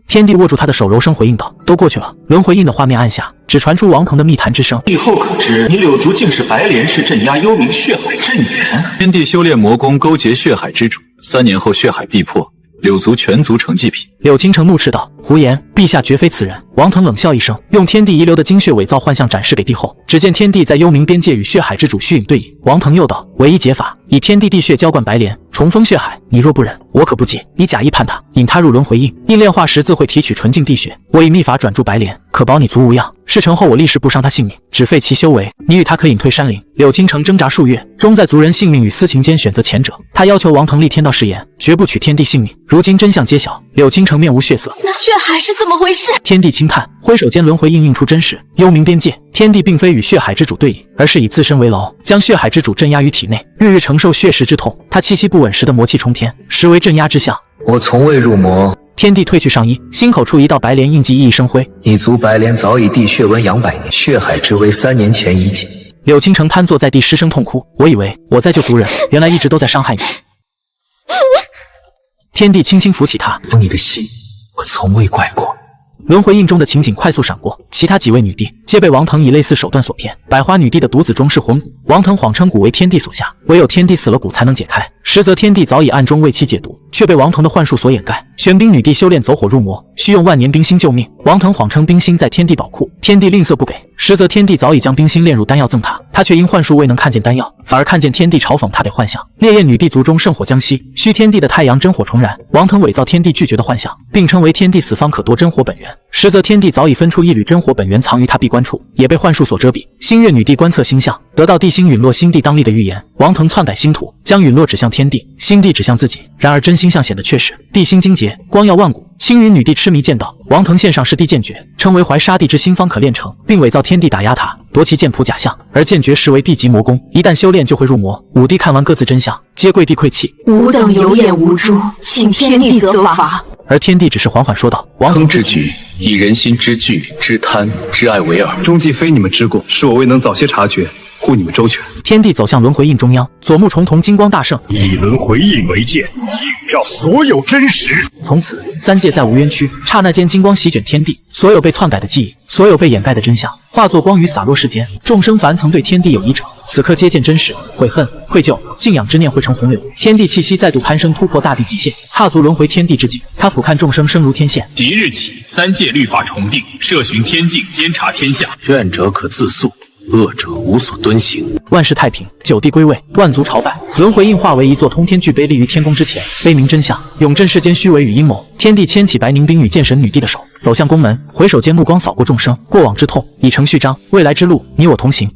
天帝握住他的手，柔聲回應道：都過去了。輪迴印的畫面暗下，只傳出王騰的密談之聲。以後可知，你柳族竟是白蓮氏鎮壓幽冥血海陣源。天帝修煉魔功，勾結血海之主，3年後血海必破，柳族全族成祭品。柳青城怒斥道：胡言！陛下絕非此人。王腾冷笑一聲，用天帝遺留的精血偽造幻象展示給帝後。只見天帝在幽冥邊界與血海之主虛影對影。王騰又道：唯一解法，以天地地血澆灌白蓮，重封血海。你若不忍，我可不借。你假意叛他，引他入輪迴印，印煉化時自會提取純淨地血。我以秘法轉注白蓮，可保你族無恙。事成後，我立誓不傷他性命，只廢其修為。你與他可隱退山林。柳青城掙扎數月，終在族人性命與私情間選擇前者。他要求王騰立天道誓言，絕不取天帝性命。如今真相揭曉，柳青城面無血色。那血海是怎麼回事？天帝輕嘆，揮手間輪迴印映出真實。幽冥邊界，天帝並非與血海之主對弈，而是以自身為牢，將血海之主鎮壓於體內，日日承受血蝕之痛。他氣息不穩時的魔氣衝天，實為鎮壓之象。我從未入魔。天帝褪去上衣，心口處一道白莲印记熠熠生輝。你族白莲早已地血溫養百年，血海之威3年前已解。柳青城瘫坐在地，失声痛哭。我以為我在救族人，原來一直都在傷害你。天帝輕輕扶起他，你的心，我從未怪過。輪迴印中的情景快速閃過，其他幾位女帝皆被王騰以類似手段所騙。百花女帝的獨子中是魂骨，王騰謊稱骨為天帝所下，唯有天帝死了骨才能解開，實則天帝早已暗中為其解毒，卻被王騰的幻術所掩蓋。玄冰女帝修煉走火入魔，需用萬年冰心救命，王騰謊稱冰心在天帝寶庫，天帝吝嗇不給，實則天帝早已將冰心煉入丹藥贈他，他卻因幻術未能看見丹藥，反而看見天帝嘲諷他的幻象。烈焰女帝族中聖火將息，需天帝的太陽真火重燃，王騰偽造天帝拒絕的幻象，並稱為天帝死方可奪真火本源，實則天帝早已分出一縷真火本源藏於他閉關處，也被幻術所遮蔽。星月女帝觀測星象，得到地心隕落星帝當立的預言，王騰篡改星圖，將隕落指向天帝，星帝指向自己。然而真星象顯得確實，地心精結，光耀萬古。青雲女帝痴迷劍道，王騰獻上是地劍訣，稱為懷沙帝之心方可煉成，並偽造天帝打壓他，奪其劍譜假象，而劍訣實為地級魔功，一旦修煉就會入魔。五帝看完各自真相，皆跪地跪泣。吾等有眼無珠，請天帝責罰。而天帝只是緩緩說道：王騰之舉，以人心之懼、之貪、之愛為饵，終既非你們之過，是我未能早些察覺，護你們周全。天帝走向輪迴印中央，左目重瞳金光大盛，以輪迴印為鉴，映照所有真實。從此三界再無冤屈，剎那間金光席捲天地，所有被篡改的記憶，所有被掩蓋的真相，化作光雨灑落世間。眾生凡曾對天地有疑者，此刻皆見真實，悔恨、愧疚、敬仰之念匯成洪流。天地氣息再度攀升，突破大地極限，踏足輪迴天地之境。他俯瞰眾生，生如天線。即日起，三界律法重定，摄巡天境，监察天下。愿者可自诉，恶者无所敦行。万事太平，九地歸位，萬族朝拜。輪迴印化為一座通天巨碑，立於天宮之前，碑明真相，永鎮世間虛偽與陰謀。天帝牽起白寧冰與劍神女帝的手，走向宮門，回首間目光掃過眾生，過往之痛已成序章，未來之路你我同行。